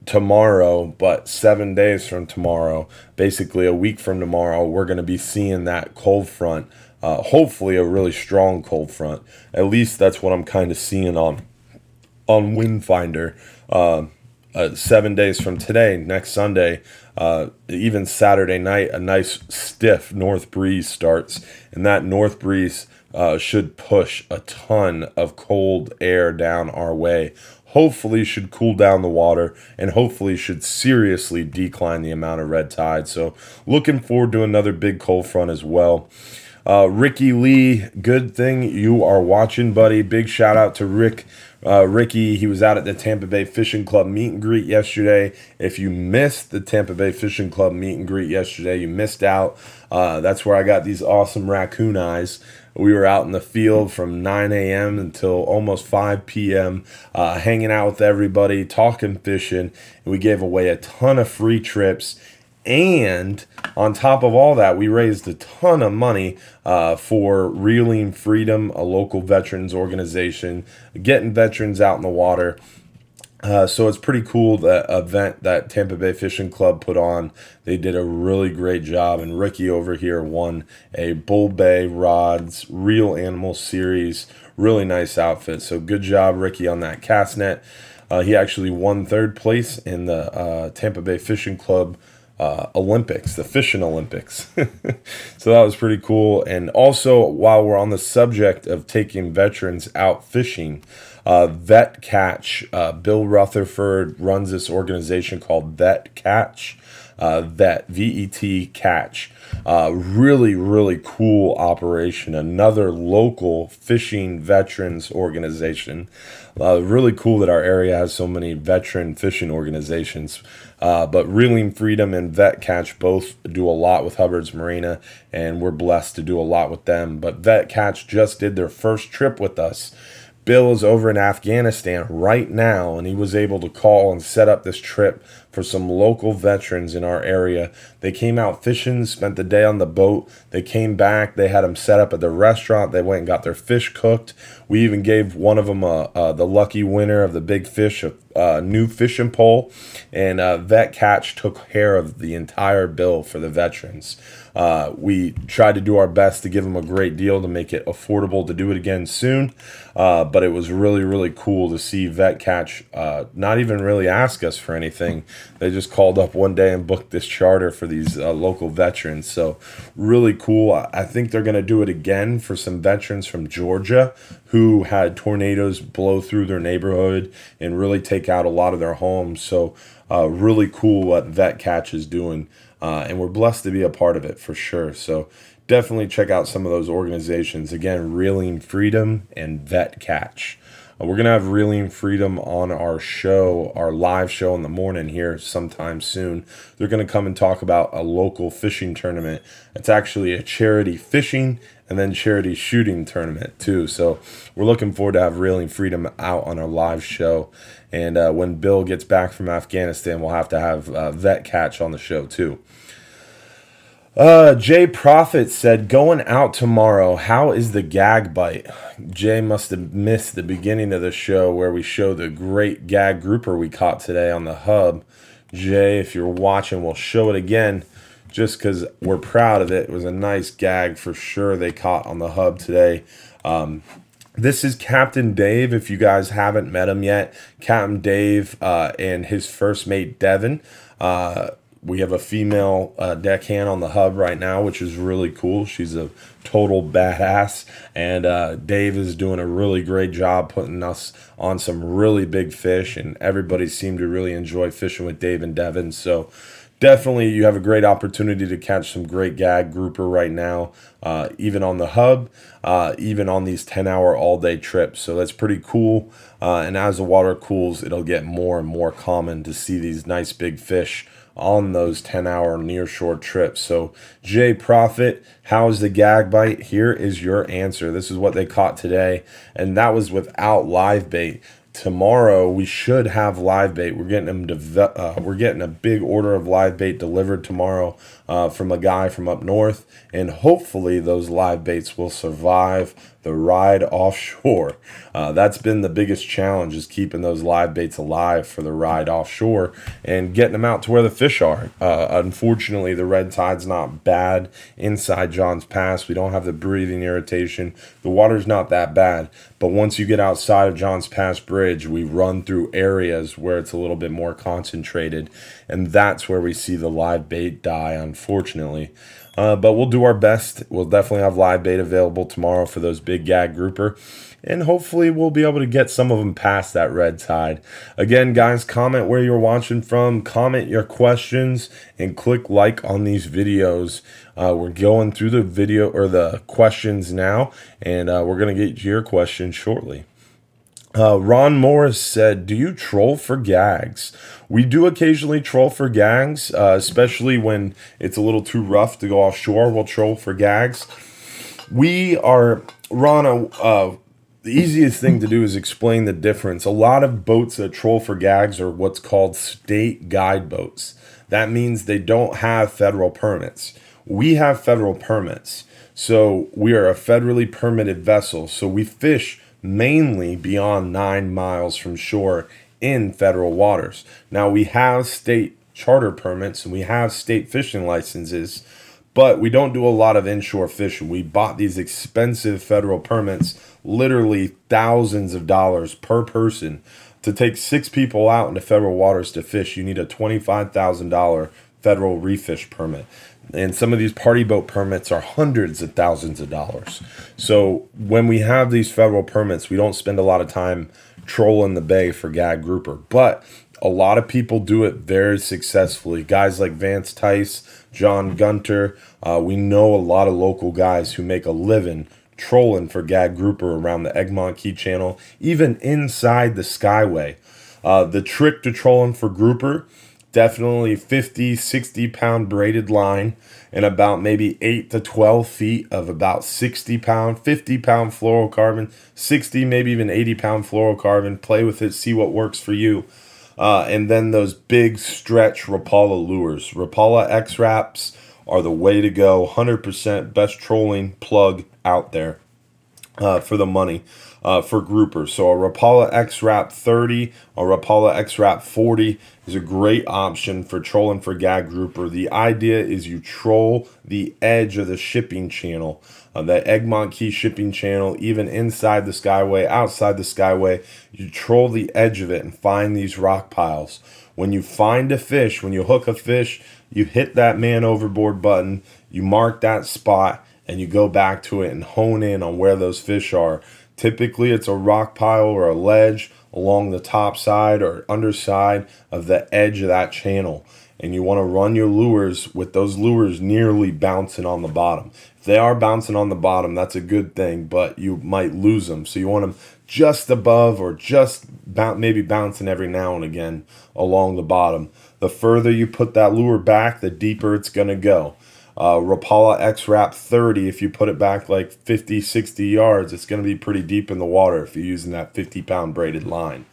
tomorrow, but 7 days from tomorrow, basically a week from tomorrow, we're going to be seeing that cold front. Hopefully a really strong cold front. At least that's what I'm kind of seeing on Windfinder. 7 days from today, next Sunday, even Saturday night, a nice stiff north breeze starts, and that north breeze should push a ton of cold air down our way. Hopefully should cool down the water, and hopefully should seriously decline the amount of red tide. So looking forward to another big cold front as well. Ricky Lee, good thing you are watching, buddy. Big shout out to Ricky. He was out at the Tampa Bay Fishing Club meet and greet yesterday. If you missed the Tampa Bay Fishing Club meet and greet yesterday, you missed out. That's where I got these awesome raccoon eyes. We were out in the field from 9 a.m. until almost 5 p.m. Hanging out with everybody, talking fishing, and we gave away a ton of free trips. And on top of all that, we raised a ton of money for Reeling Freedom, a local veterans organization, getting veterans out in the water. So it's pretty cool, the event that Tampa Bay Fishing Club put on. They did a really great job, and Ricky over here won a Bull Bay Rods Real Animal Series. Really nice outfit. So good job, Ricky, on that cast net. He actually won 3rd place in the Tampa Bay Fishing Club Olympics, the fishing Olympics. So that was pretty cool. And also, while we're on the subject of taking veterans out fishing, Vet Catch, Bill Rutherford runs this organization called Vet Catch, VET Catch. Really, really cool operation. Another local fishing veterans organization. Really cool that our area has so many veteran fishing organizations. But Reeling Freedom and Vet Catch both do a lot with Hubbard's Marina, and we're blessed to do a lot with them. But Vet Catch just did their first trip with us. Bill is over in Afghanistan right now, and he was able to call and set up this trip for some local veterans in our area. They came out fishing, spent the day on the boat. They came back. They had them set up at the restaurant. They went and got their fish cooked. We even gave one of them the lucky winner of the big fish a new fishing pole. And Vet Catch took care of the entire bill for the veterans. We tried to do our best to give them a great deal to make it affordable to do it again soon. But it was really, really cool to see Vet Catch not even really ask us for anything. They just called up one day and booked this charter for these local veterans. So really cool. I think they're going to do it again for some veterans from Georgia who had tornadoes blow through their neighborhood and really take out a lot of their homes. So really cool what Vet Catch is doing. And we're blessed to be a part of it for sure. So definitely check out some of those organizations. Again, Reeling Freedom and Vet Catch. We're going to have Reeling Freedom on our show, our live show in the morning here sometime soon. They're going to come and talk about a local fishing tournament. It's actually a charity fishing and then charity shooting tournament too. So we're looking forward to have Reeling Freedom out on our live show. And when Bill gets back from Afghanistan, we'll have to have Vet Catch on the show too. Jay Prophet said, going out tomorrow, how is the gag bite? Jay must have missed the beginning of the show where we show the great gag grouper we caught today on the hub. Jay, if you're watching, we'll show it again just because we're proud of it. It was a nice gag for sure they caught on the hub today. This is Captain Dave, if you guys haven't met him yet. Captain Dave and his first mate, Devin. We have a female deckhand on the hub right now, which is really cool. She's a total badass, and Dave is doing a really great job putting us on some really big fish, and everybody seemed to really enjoy fishing with Dave and Devin. So definitely you have a great opportunity to catch some great gag grouper right now, even on the hub, even on these 10-hour all-day trips. So that's pretty cool, and as the water cools, it'll get more and more common to see these nice big fish on those 10-hour nearshore trips. So Jay Prophet, how's the gag bite? Here is your answer. This is what they caught today, and that was without live bait. Tomorrow we should have live bait. We're getting them we're getting a big order of live bait delivered tomorrow from a guy from up north, and hopefully those live baits will survive the ride offshore. That's been the biggest challenge, is keeping those live baits alive for the ride offshore and getting them out to where the fish are. Unfortunately, the red tide's not bad inside Johns Pass. We don't have the breathing irritation. The water's not that bad, but once you get outside of Johns Pass Bridge, we run through areas where it's a little bit more concentrated, and that's where we see the live bait die, unfortunately. But we'll do our best. We'll definitely have live bait available tomorrow for those big gag grouper, and hopefully we'll be able to get some of them past that red tide. Again, guys, comment where you're watching from, comment your questions, and click like on these videos. We're going through the video or the questions now, and we're going to get to your questions shortly. Ron Morris said, do you troll for gags? We do occasionally troll for gags, especially when it's a little too rough to go offshore. We'll troll for gags. We are, Ron, the easiest thing to do is explain the difference. A lot of boats that troll for gags are what's called state guide boats. That means they don't have federal permits. We have federal permits. So we are a federally permitted vessel. So we fish mainly beyond 9 miles from shore in federal waters. Now, we have state charter permits and we have state fishing licenses, but we don't do a lot of inshore fishing. We bought these expensive federal permits, literally thousands of dollars per person. To take 6 people out into federal waters to fish, you need a $25,000 federal refish permit. And some of these party boat permits are hundreds of thousands of dollars. So when we have these federal permits, we don't spend a lot of time trolling the bay for gag grouper. But a lot of people do it very successfully. Guys like Vance Tice, John Gunter. We know a lot of local guys who make a living trolling for gag grouper around the Egmont Key Channel, even inside the Skyway. The trick to trolling for grouper, definitely 50, 60-pound braided line and about maybe 8 to 12 feet of about 60-pound, 50-pound fluorocarbon, 60, maybe even 80-pound fluorocarbon. Play with it, see what works for you. And then those big stretch Rapala lures. Rapala X-Wraps are the way to go. 100% best trolling plug out there. for the money for groupers. So a Rapala X-Rap 30 or Rapala X-Rap 40 is a great option for trolling for gag grouper. The idea is you troll the edge of the shipping channel, the Egmont Key shipping channel, even inside the Skyway, outside the Skyway. You troll the edge of it and find these rock piles. When you find a fish, when you hook a fish, you hit that man overboard button, you mark that spot, and you go back to it and hone in on where those fish are. Typically, it's a rock pile or a ledge along the top side or underside of the edge of that channel. And you want to run your lures with those lures nearly bouncing on the bottom. If they are bouncing on the bottom, that's a good thing, but you might lose them. So you want them just above or just maybe bouncing every now and again along the bottom. The further you put that lure back, the deeper it's going to go. Rapala X-Rap 30, if you put it back like 50, 60 yards, it's going to be pretty deep in the water if you're using that 50-pound braided line.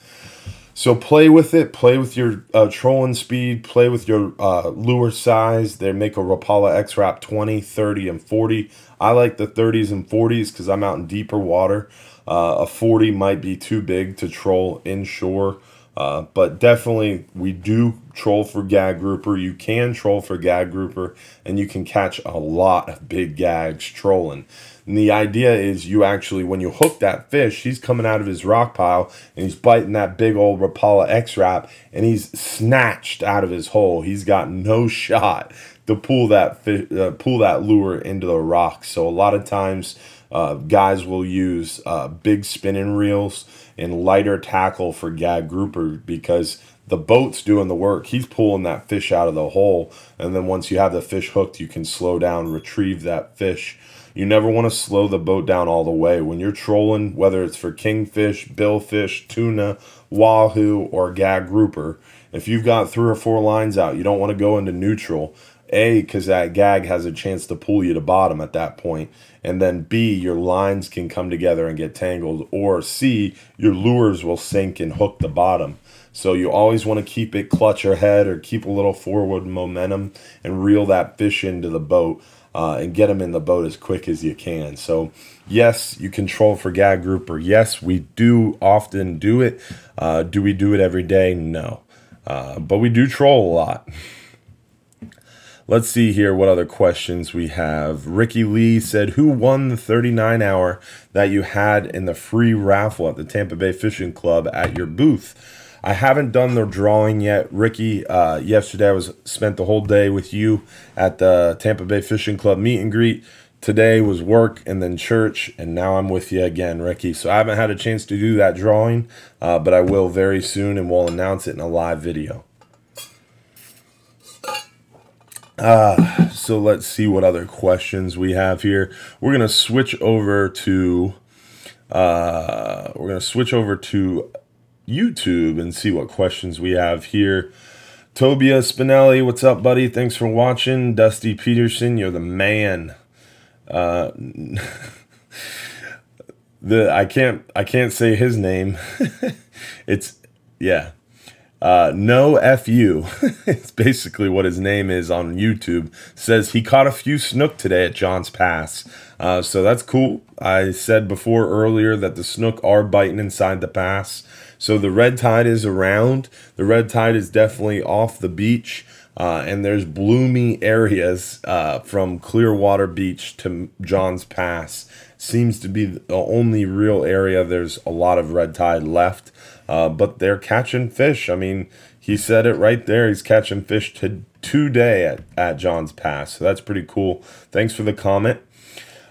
So play with it. Play with your trolling speed. Play with your lure size. They make a Rapala X-Rap 20, 30, and 40. I like the 30s and 40s because I'm out in deeper water. A 40 might be too big to troll inshore. But definitely we do troll for gag grouper. You can troll for gag grouper and you can catch a lot of big gags trolling. And the idea is you actually, when you hook that fish, he's coming out of his rock pile and he's biting that big old Rapala X-Rap and he's snatched out of his hole. He's got no shot to pull that lure into the rocks. So a lot of times guys will use big spinning reels and lighter tackle for gag grouper because the boat's doing the work. He's pulling that fish out of the hole, and then once you have the fish hooked, you can slow down, retrieve that fish. You never want to slow the boat down all the way. When you're trolling, whether it's for kingfish, billfish, tuna, wahoo, or gag grouper, if you've got 3 or 4 lines out, you don't want to go into neutral. A, because that gag has a chance to pull you to bottom at that point. And then B, your lines can come together and get tangled. Or C, your lures will sink and hook the bottom. So you always want to keep it clutch ahead or keep a little forward momentum and reel that fish into the boat and get them in the boat as quick as you can. So yes, you can troll for gag grouper. Yes, we do often do it. Do we do it every day? No. But we do troll a lot. Let's see here what other questions we have. Ricky Lee said, who won the 39-hour that you had in the free raffle at the Tampa Bay Fishing Club at your booth? I haven't done the drawing yet, Ricky. Yesterday I spent the whole day with you at the Tampa Bay Fishing Club meet and greet. Today was work and then church, and now I'm with you again, Ricky. So I haven't had a chance to do that drawing, but I will very soon, and we'll announce it in a live video. So let's see what other questions we have here. We're gonna switch over to YouTube and see what questions we have here. Tobia Spinelli, what's up, buddy? Thanks for watching. Dusty Peterson, you're the man. I can't say his name. It's no FU. It's basically what his name is on YouTube. Says he caught a few snook today at John's Pass. So that's cool. I said earlier that the snook are biting inside the pass. So the red tide is around. The red tide is definitely off the beach. And there's bloomy areas from Clearwater Beach to John's Pass. Seems to be the only real area there's a lot of red tide left. But they're catching fish. I mean, he said it right there. He's catching fish today at John's Pass. So that's pretty cool. Thanks for the comment.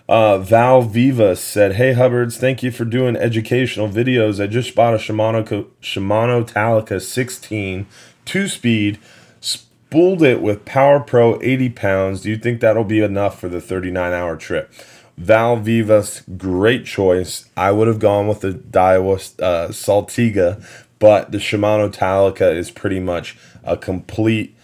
Val Viva said, hey Hubbards, thank you for doing educational videos. I just bought a Shimano Talica 16 2-speed, spooled it with Power Pro 80 pounds. Do you think that'll be enough for the 39-hour trip? Val Vivas, great choice. I would have gone with the Daiwa Saltiga, but the Shimano Talica is pretty much a complete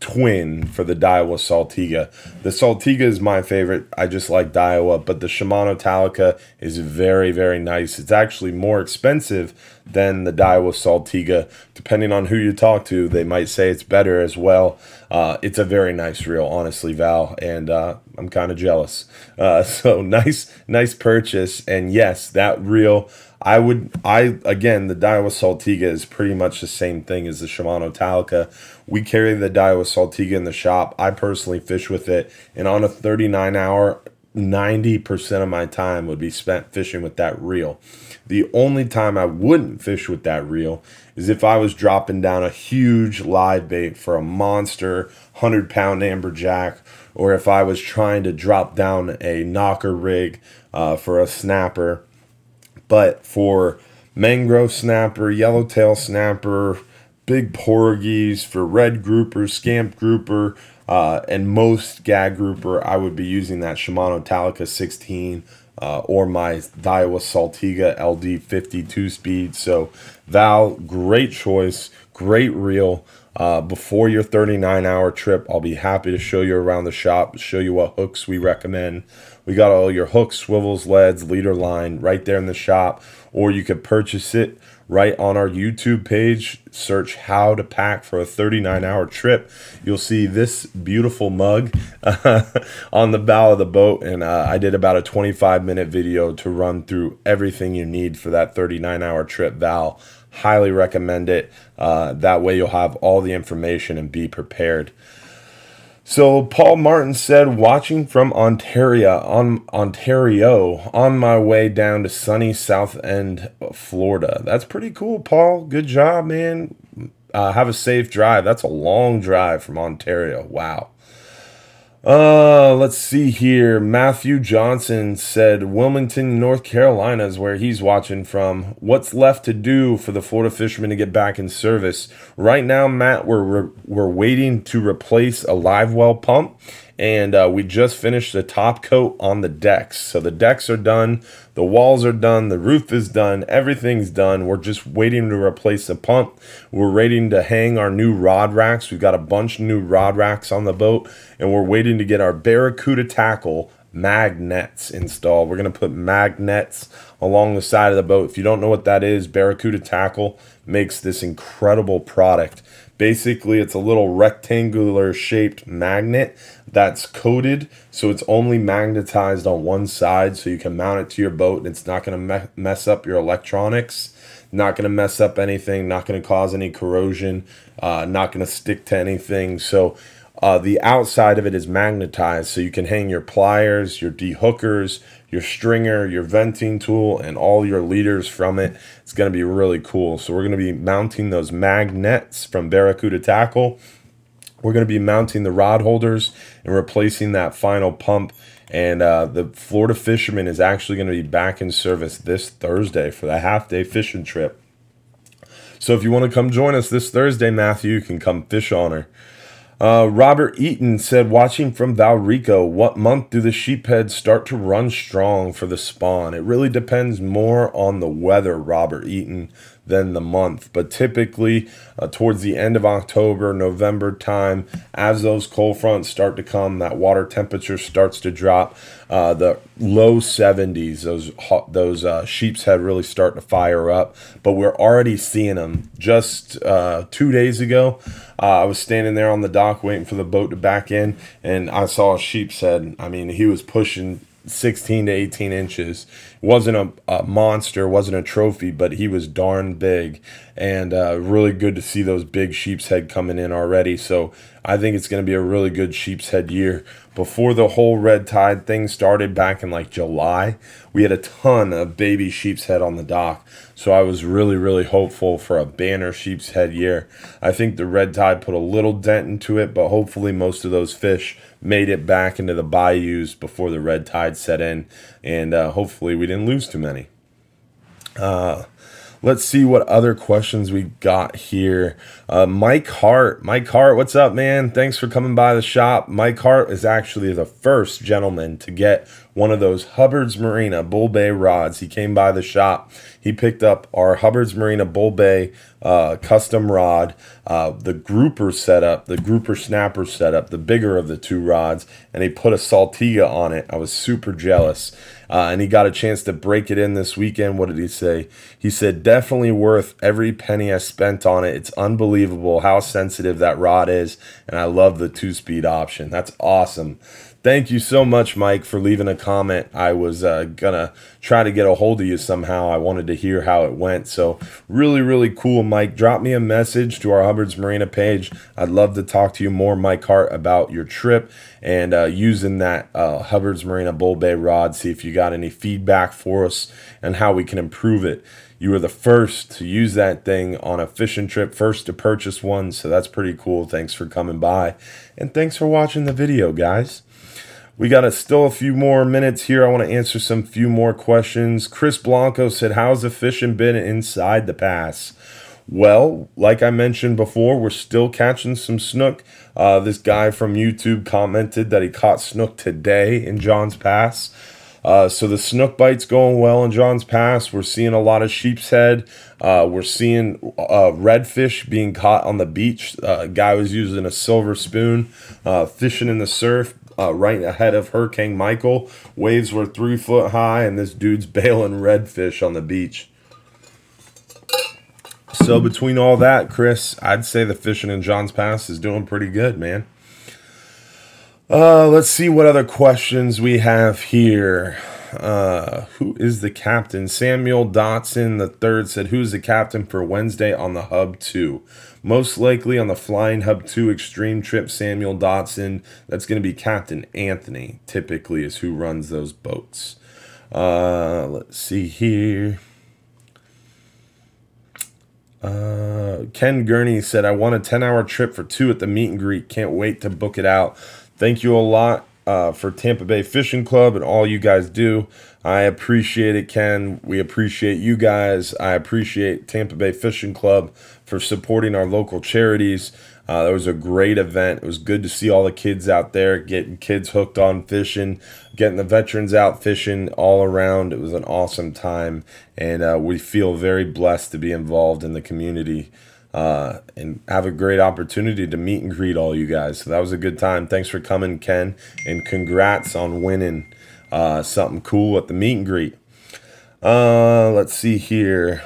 twin for the Daiwa Saltiga. The Saltiga is my favorite. I just like Daiwa, but the Shimano Talica is very, very nice. It's actually more expensive than the Daiwa Saltiga. Depending on who you talk to, they might say it's better as well. It's a very nice reel, honestly, Val, and I'm kind of jealous. So nice purchase. And yes, that reel, again, the Daiwa Saltiga is pretty much the same thing as the Shimano Talica. We carry the Daiwa Saltiga in the shop. I personally fish with it, and on a 39-hour, 90% of my time would be spent fishing with that reel. The only time I wouldn't fish with that reel is if I was dropping down a huge live bait for a monster 100-pound amberjack, or if I was trying to drop down a knocker rig for a snapper. But for mangrove snapper, yellowtail snapper, big porgies, for red grouper, scamp grouper, and most gag grouper, I would be using that Shimano Talica 16 or my Daiwa Saltiga LD 52 speed. So Val, great choice, great reel. Before your 39-hour trip, I'll be happy to show you around the shop, show you what hooks we recommend. We got all your hooks, swivels, leads, leader line right there in the shop, or you could purchase it right on our YouTube page. Search how to pack for a 39-hour trip. You'll see this beautiful mug on the bow of the boat, and I did about a 25-minute video to run through everything you need for that 39-hour trip, Val. Highly recommend it. That way you'll have all the information and be prepared. So Paul Martin said, watching from Ontario on my way down to sunny South End, Florida. That's pretty cool, Paul. Good job, man. Have a safe drive. That's a long drive from Ontario. Wow. Let's see here. Matthew Johnson said Wilmington, North Carolina is where he's watching from. What's left to do for the Florida fishermen to get back in service? Right now, Matt, we're waiting to replace a live well pump, and we just finished the top coat on the decks. So the decks are done, the walls are done, the roof is done, everything's done. We're just waiting to replace the pump. We're waiting to hang our new rod racks. We've got a bunch of new rod racks on the boat, and we're waiting to get our Barracuda tackle magnets installed. We're going to put magnets along the side of the boat. If you don't know what that is, Barracuda tackle makes this incredible product. Basically, it's a little rectangular shaped magnet that's coated, so it's only magnetized on one side, so you can mount it to your boat, and it's not going to mess up your electronics, not going to mess up anything, not going to cause any corrosion, not going to stick to anything. So the outside of it is magnetized, so you can hang your pliers, your dehookers, your stringer, your venting tool, and all your leaders from it. It's going to be really cool. So we're going to be mounting those magnets from Barracuda Tackle. We're going to be mounting the rod holders and replacing that final pump. And the Florida fisherman is actually going to be back in service this Thursday for the half-day fishing trip. So if you want to come join us this Thursday, Matthew, you can come fish on her. Robert Eaton said, watching from Valrico, what month do the sheepheads start to run strong for the spawn? It really depends more on the weather, Robert Eaton, than the month. But typically, towards the end of October, November time, as those cold fronts start to come, that water temperature starts to drop. The low 70s, those sheep's head really start to fire up. But we're already seeing them. Just 2 days ago, I was standing there on the dock waiting for the boat to back in, and I saw a sheep's head. I mean, he was pushing 16 to 18 inches. Wasn't a monster, wasn't a trophy, but he was darn big, and really good to see those big sheep's head coming in already. So I think it's going to be a really good sheep's head year. Before the whole red tide thing started back in like July, we had a ton of baby sheep's head on the dock. So I was really, really hopeful for a banner sheep's head year. I think the red tide put a little dent into it, but hopefully most of those fish made it back into the bayous before the red tide set in, and hopefully we didn't lose too many. Let's see what other questions we got here. Mike Hart, what's up, man? Thanks for coming by the shop. Mike Hart is actually the first gentleman to get one of those Hubbard's Marina Bull Bay rods. He came by the shop. He picked up our Hubbard's Marina Bull Bay custom rod, the grouper setup, the grouper snapper setup, the bigger of the two rods, and he put a Saltiga on it. I was super jealous. And he got a chance to break it in this weekend. What did he say? He said, definitely worth every penny I spent on it. It's unbelievable how sensitive that rod is, and I love the 2-speed option. That's awesome. Thank you so much, Mike, for leaving a comment. I was gonna try to get a hold of you somehow. I wanted to hear how it went. So really, really cool, Mike. Drop me a message to our Hubbard's Marina page. I'd love to talk to you more, Mike Hart, about your trip and using that Hubbard's Marina Bull Bay rod. See if you got any feedback for us and how we can improve it. You were the first to use that thing on a fishing trip, first to purchase one. So that's pretty cool. Thanks for coming by. And thanks for watching the video, guys. We got still a few more minutes here. I want to answer some few more questions. Chris Blanco said, how's the fishing been inside the pass? Well, like I mentioned before, we're still catching some snook. This guy from YouTube commented that he caught snook today in John's Pass. So the snook bite's going well in John's Pass. We're seeing a lot of sheep's head. We're seeing redfish being caught on the beach. A guy was using a silver spoon, fishing in the surf. Right ahead of Hurricane Michael. Waves were 3 foot high, and this dude's bailing redfish on the beach. So between all that, Chris, I'd say the fishing in John's Pass is doing pretty good, man. Let's see what other questions we have here. Who is the captain? Samuel Dotson III said, who's the captain for Wednesday on the Hub 2? Most likely on the Flying Hub 2 Extreme Trip, Samuel Dotson. That's going to be Captain Anthony, typically, is who runs those boats. Let's see here. Ken Gurney said, I want a 10-hour trip for 2 at the meet and greet. Can't wait to book it out. Thank you a lot for Tampa Bay Fishing Club and all you guys do. I appreciate it, Ken. We appreciate you guys. I appreciate Tampa Bay Fishing Club for supporting our local charities. It was a great event. It was good to see all the kids out there, getting kids hooked on fishing, getting the veterans out fishing all around. It was an awesome time, and we feel very blessed to be involved in the community and have a great opportunity to meet and greet all you guys. So that was a good time. Thanks for coming, Ken, and congrats on winning something cool at the meet and greet. Let's see here.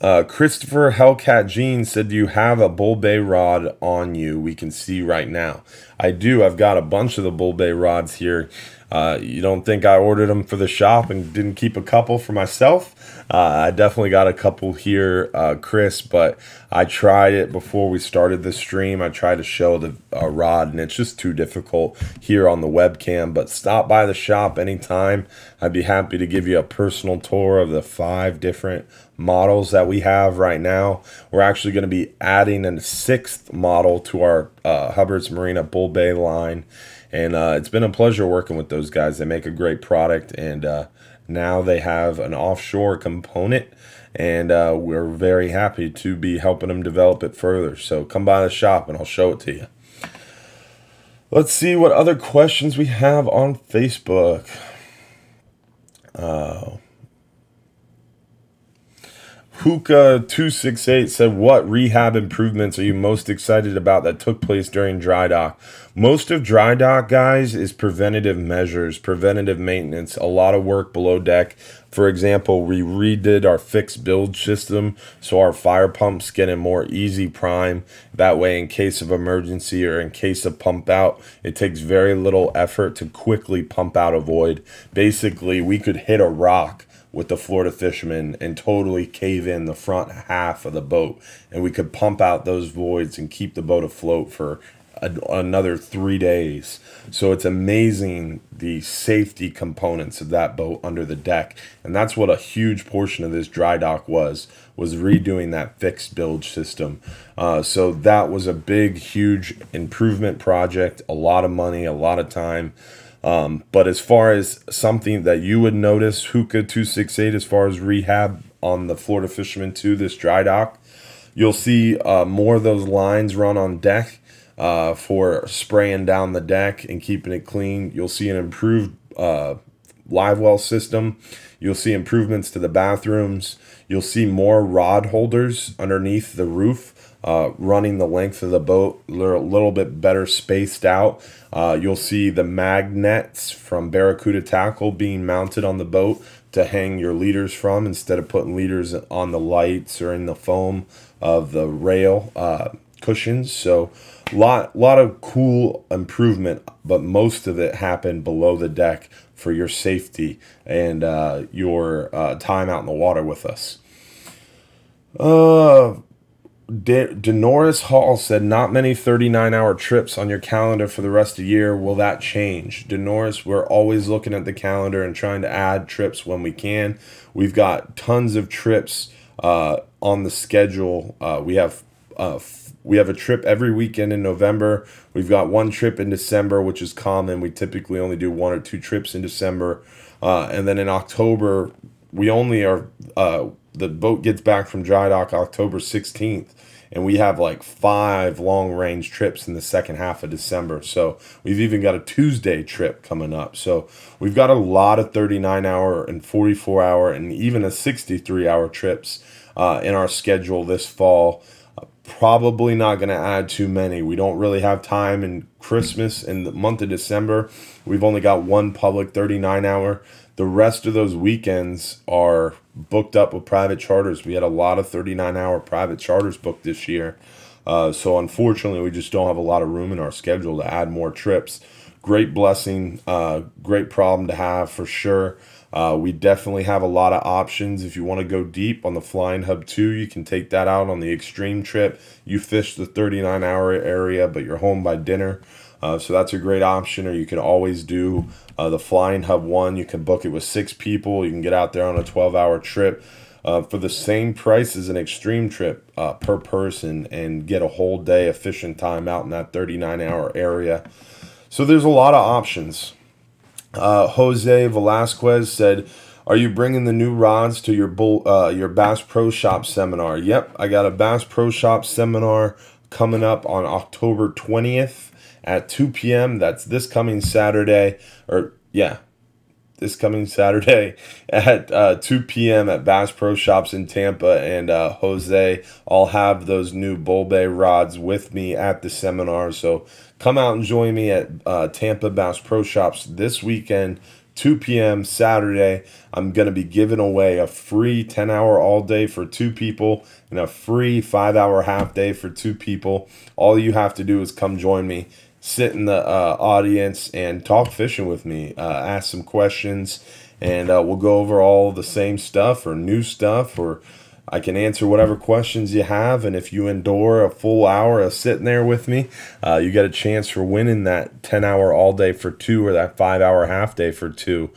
Christopher Hellcat Jean said, do you have a Bull Bay rod on you? We can see right now. I do. I've got a bunch of the Bull Bay rods here. You don't think I ordered them for the shop and didn't keep a couple for myself? I definitely got a couple here, Chris, but I tried it before we started the stream. I tried to show the rod, and it's just too difficult here on the webcam. But stop by the shop anytime. I'd be happy to give you a personal tour of the 5 different models that we have right now. We're actually going to be adding a 6th model to our Hubbard's Marina Bull Bay line. And it's been a pleasure working with those guys. They make a great product, and now they have an offshore component, and we're very happy to be helping them develop it further. So come by the shop, and I'll show it to you. Let's see what other questions we have on Facebook. Hookah268 said, what rehab improvements are you most excited about that took place during dry dock? Most of dry dock, guys, is preventative measures, preventative maintenance, a lot of work below deck. For example, we redid our fixed bilge system so our fire pumps get a more easy prime. That way, in case of emergency or in case of pump out, it takes very little effort to quickly pump out a void. Basically, we could hit a rock with the Florida fishermen and totally cave in the front half of the boat, and we could pump out those voids and keep the boat afloat for another 3 days. So it's amazing the safety components of that boat under the deck, and that's what a huge portion of this dry dock was redoing that fixed bilge system. So that was a big, huge improvement project, a lot of money, a lot of time. But as far as something that you would notice, Hookah268, as far as rehab on the Florida Fisherman 2, this dry dock, you'll see more of those lines run on deck. for spraying down the deck and keeping it clean. You'll see an improved live well system. You'll see improvements to the bathrooms. You'll see more rod holders underneath the roof, running the length of the boat, a little bit better spaced out. You'll see the magnets from Barracuda Tackle being mounted on the boat to hang your leaders from, instead of putting leaders on the lights or in the foam of the rail cushions. So lot of cool improvement, but most of it happened below the deck for your safety and your time out in the water with us. Denoris Hall said, not many 39-hour trips on your calendar for the rest of the year. Will that change? Denoris, we're always looking at the calendar and trying to add trips when we can. We've got tons of trips on the schedule. We have a trip every weekend in November. We've got one trip in December, which is common. We typically only do 1 or 2 trips in December. And then in October, we only are, the boat gets back from dry dock October 16th. And we have like 5 long-range trips in the second half of December. So we've even got a Tuesday trip coming up. So we've got a lot of 39-hour and 44-hour and even a 63-hour trips in our schedule this fall. Probably not going to add too many. We don't really have time in Christmas and the month of December. We've only got one public 39-hour. The rest of those weekends are booked up with private charters. We had a lot of 39-hour private charters booked this year. So unfortunately, we just don't have a lot of room in our schedule to add more trips. Great blessing, great problem to have for sure. We definitely have a lot of options. If you want to go deep on the Flying Hub 2, you can take that out on the extreme trip. You fish the 39-hour area, but you're home by dinner. So that's a great option. Or you can always do the Flying Hub 1. You can book it with 6 people. You can get out there on a 12-hour trip for the same price as an extreme trip per person and get a whole day of fishing time out in that 39-hour area. So there's a lot of options. Jose Velasquez said, are you bringing the new rods to your Bass Pro Shop seminar? Yep, I got a Bass Pro Shop seminar coming up on October 20th at 2 p.m. That's this coming Saturday, this coming Saturday at 2 p.m. at Bass Pro Shops in Tampa. And Jose, I'll have those new Bull Bay rods with me at the seminar. So come out and join me at Tampa Bass Pro Shops this weekend, 2 p.m. Saturday. I'm going to be giving away a free 10-hour all day for 2 people and a free 5-hour half day for 2 people. All you have to do is come join me, sit in the audience and talk fishing with me, ask some questions, and we'll go over all the same stuff or new stuff, or I can answer whatever questions you have. And if you endure a full hour of sitting there with me, you get a chance for winning that 10-hour all day for 2 or that 5-hour half day for 2.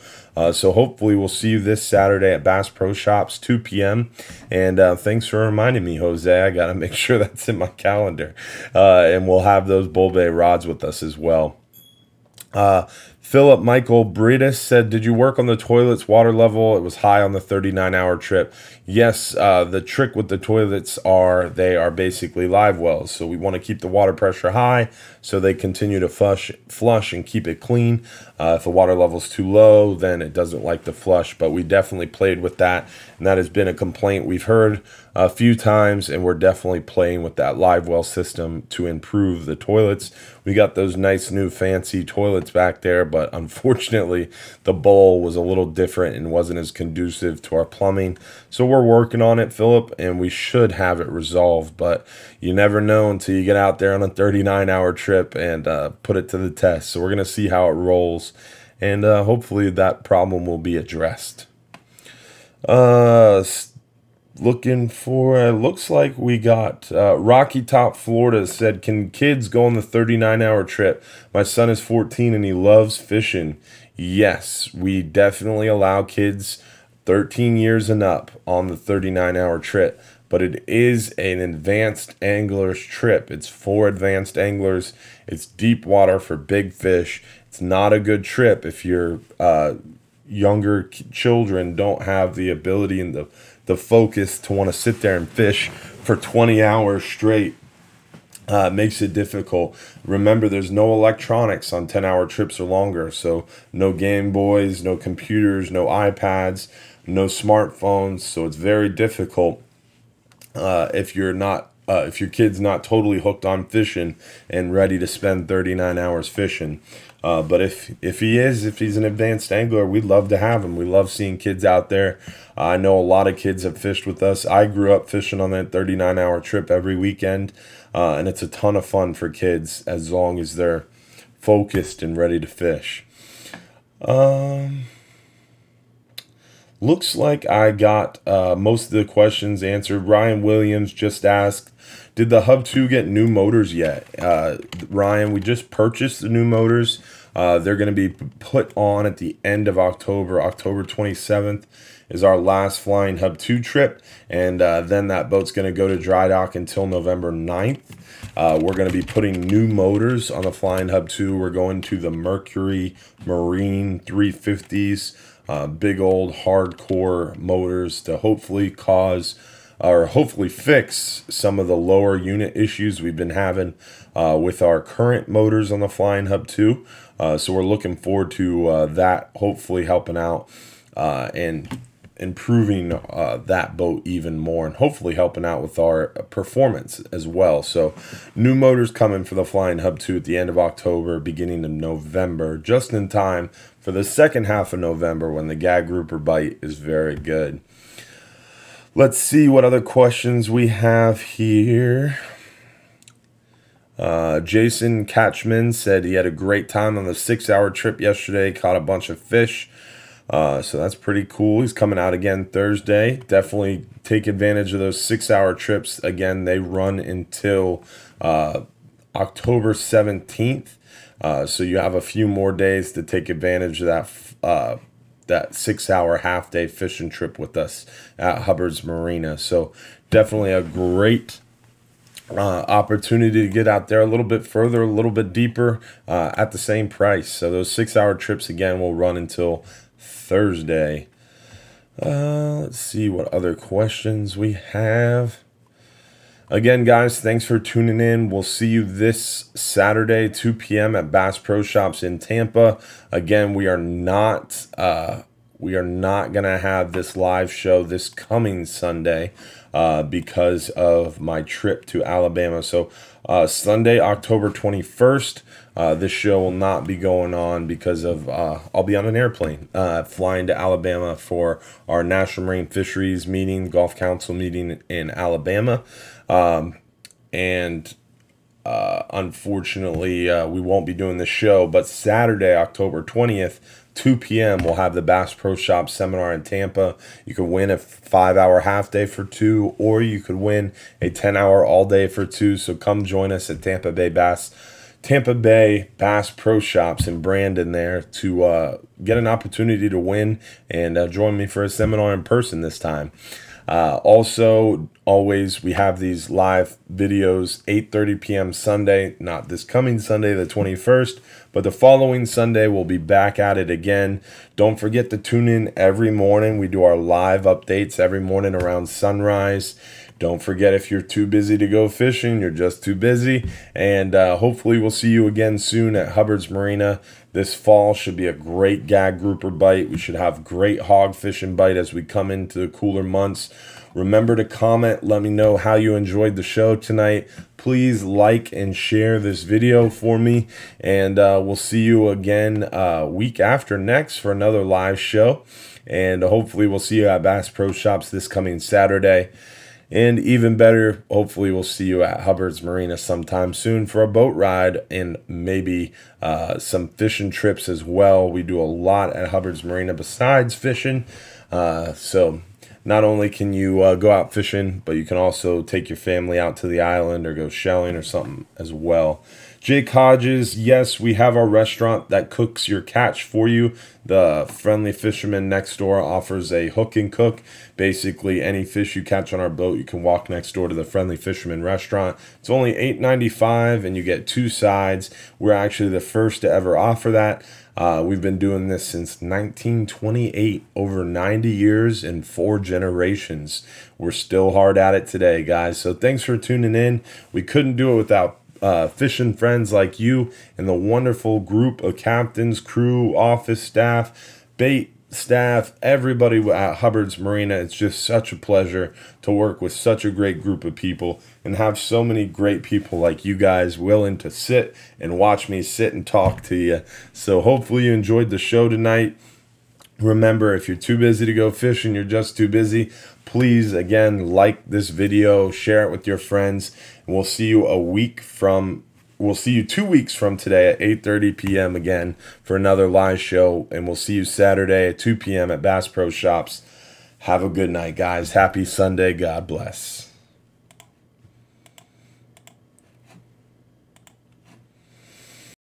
So hopefully we'll see you this Saturday at Bass Pro Shops, 2 p.m. And thanks for reminding me, Jose. I got to make sure that's in my calendar. And we'll have those Bull Bay rods with us as well. Philip Michael Bridas said, did you work on the toilet's water level? It was high on the 39-hour trip. Yes, the trick with the toilets they are basically live wells. So we want to keep the water pressure high so they continue to flush and keep it clean. If the water level's too low, then it doesn't like to flush. But we definitely played with that, and that has been a complaint we've heard a few times, and we're definitely playing with that live well system to improve the toilets. We got those nice new fancy toilets back there, but unfortunately the bowl was a little different and wasn't as conducive to our plumbing. So we're working on it, Philip, and we should have it resolved, but you never know until you get out there on a 39-hour trip and put it to the test. So we're going to see how it rolls, and hopefully that problem will be addressed. Looking for, it looks like we got Rocky Top, Florida said, can kids go on the 39-hour trip? My son is 14 and he loves fishing. Yes, we definitely allow kids 13 years and up on the 39-hour trip, but it is an advanced angler's trip. It's for advanced anglers. It's deep water for big fish. It's not a good trip if your younger children don't have the ability and the focus to want to sit there and fish for 20 hours straight. Makes it difficult. Remember, there's no electronics on 10-hour trips or longer, so no Game Boys, no computers, no iPads, no smartphones. So it's very difficult if you're not if your kid's not totally hooked on fishing and ready to spend 39 hours fishing. But if he's an advanced angler, we'd love to have him. We love seeing kids out there. I know a lot of kids have fished with us. I grew up fishing on that 39-hour trip every weekend, and it's a ton of fun for kids as long as they're focused and ready to fish. Looks like I got most of the questions answered. Ryan Williams just asked, did the Hub 2 get new motors yet? Ryan, we just purchased the new motors. They're going to be put on at the end of October. October 27th is our last Flying Hub 2 trip, and then that boat's going to go to dry dock until November 9th. We're going to be putting new motors on the Flying Hub 2. We're going to the Mercury Marine 350s, big old hardcore motors to hopefully fix some of the lower unit issues we've been having with our current motors on the Flying Hub 2. So we're looking forward to that hopefully helping out and improving that boat even more, and hopefully helping out with our performance as well. So new motors coming for the Flying Hub 2 at the end of October, beginning of November, just in time for the second half of November when the gag grouper bite is very good. Let's see what other questions we have here. Jason Catchman said he had a great time on the 6-hour trip yesterday, caught a bunch of fish. So that's pretty cool. He's coming out again Thursday. Definitely take advantage of those 6-hour trips. Again, they run until October 17th. So you have a few more days to take advantage of that 6-hour half-day fishing trip with us at Hubbard's Marina. So definitely a great opportunity to get out there a little bit further, a little bit deeper at the same price. So those 6-hour trips, again, will run until Thursday. Let's see what other questions we have. Again, guys, thanks for tuning in. We'll see you this Saturday, 2 p.m. at Bass Pro Shops in Tampa. Again, we are not gonna have this live show this coming Sunday because of my trip to Alabama. So Sunday, October 21st, this show will not be going on because of I'll be on an airplane flying to Alabama for our National Marine Fisheries meeting, Gulf Council meeting in Alabama. Unfortunately, we won't be doing the show, but Saturday, October 20th, 2 p.m., we'll have the Bass Pro Shop seminar in Tampa. You could win a 5-hour half day for 2, or you could win a 10-hour all day for 2. So come join us at Tampa Bay Bass Pro Shops in Brandon there to get an opportunity to win and join me for a seminar in person this time. Also, always, we have these live videos, 8:30 p.m. Sunday, not this coming Sunday, the 21st, but the following Sunday, we'll be back at it again. Don't forget to tune in every morning. We do our live updates every morning around sunrise. Don't forget, if you're too busy to go fishing, you're just too busy. And hopefully we'll see you again soon at Hubbard's Marina. This fall should be a great gag grouper bite. We should have great hog fishing bite as we come into the cooler months. Remember to comment. Let me know how you enjoyed the show tonight. Please like and share this video for me. And we'll see you again week after next for another live show. And hopefully we'll see you at Bass Pro Shops this coming Saturday. And even better, hopefully we'll see you at Hubbard's Marina sometime soon for a boat ride and maybe some fishing trips as well. We do a lot at Hubbard's Marina besides fishing. So not only can you go out fishing, but you can also take your family out to the island or go shelling or something as well. Jake Hodges, yes, we have our restaurant that cooks your catch for you. The Friendly Fisherman next door offers a hook and cook. Basically, any fish you catch on our boat, you can walk next door to the Friendly Fisherman restaurant. It's only $8.95 and you get 2 sides. We're actually the first to ever offer that. We've been doing this since 1928, over 90 years and 4 generations. We're still hard at it today, guys. So thanks for tuning in. We couldn't do it without fishing friends like you and the wonderful group of captains, crew, office staff, bait staff, everybody at Hubbard's Marina. It's just such a pleasure to work with such a great group of people and have so many great people like you guys willing to sit and watch me sit and talk to you. So hopefully you enjoyed the show tonight. Remember, if you're too busy to go fishing, you're just too busy, please, again, like this video, share it with your friends, and we'll see you 2 weeks from today at 8:30 p.m. again for another live show, and we'll see you Saturday at 2 p.m. at Bass Pro Shops. Have a good night, guys. Happy Sunday. God bless.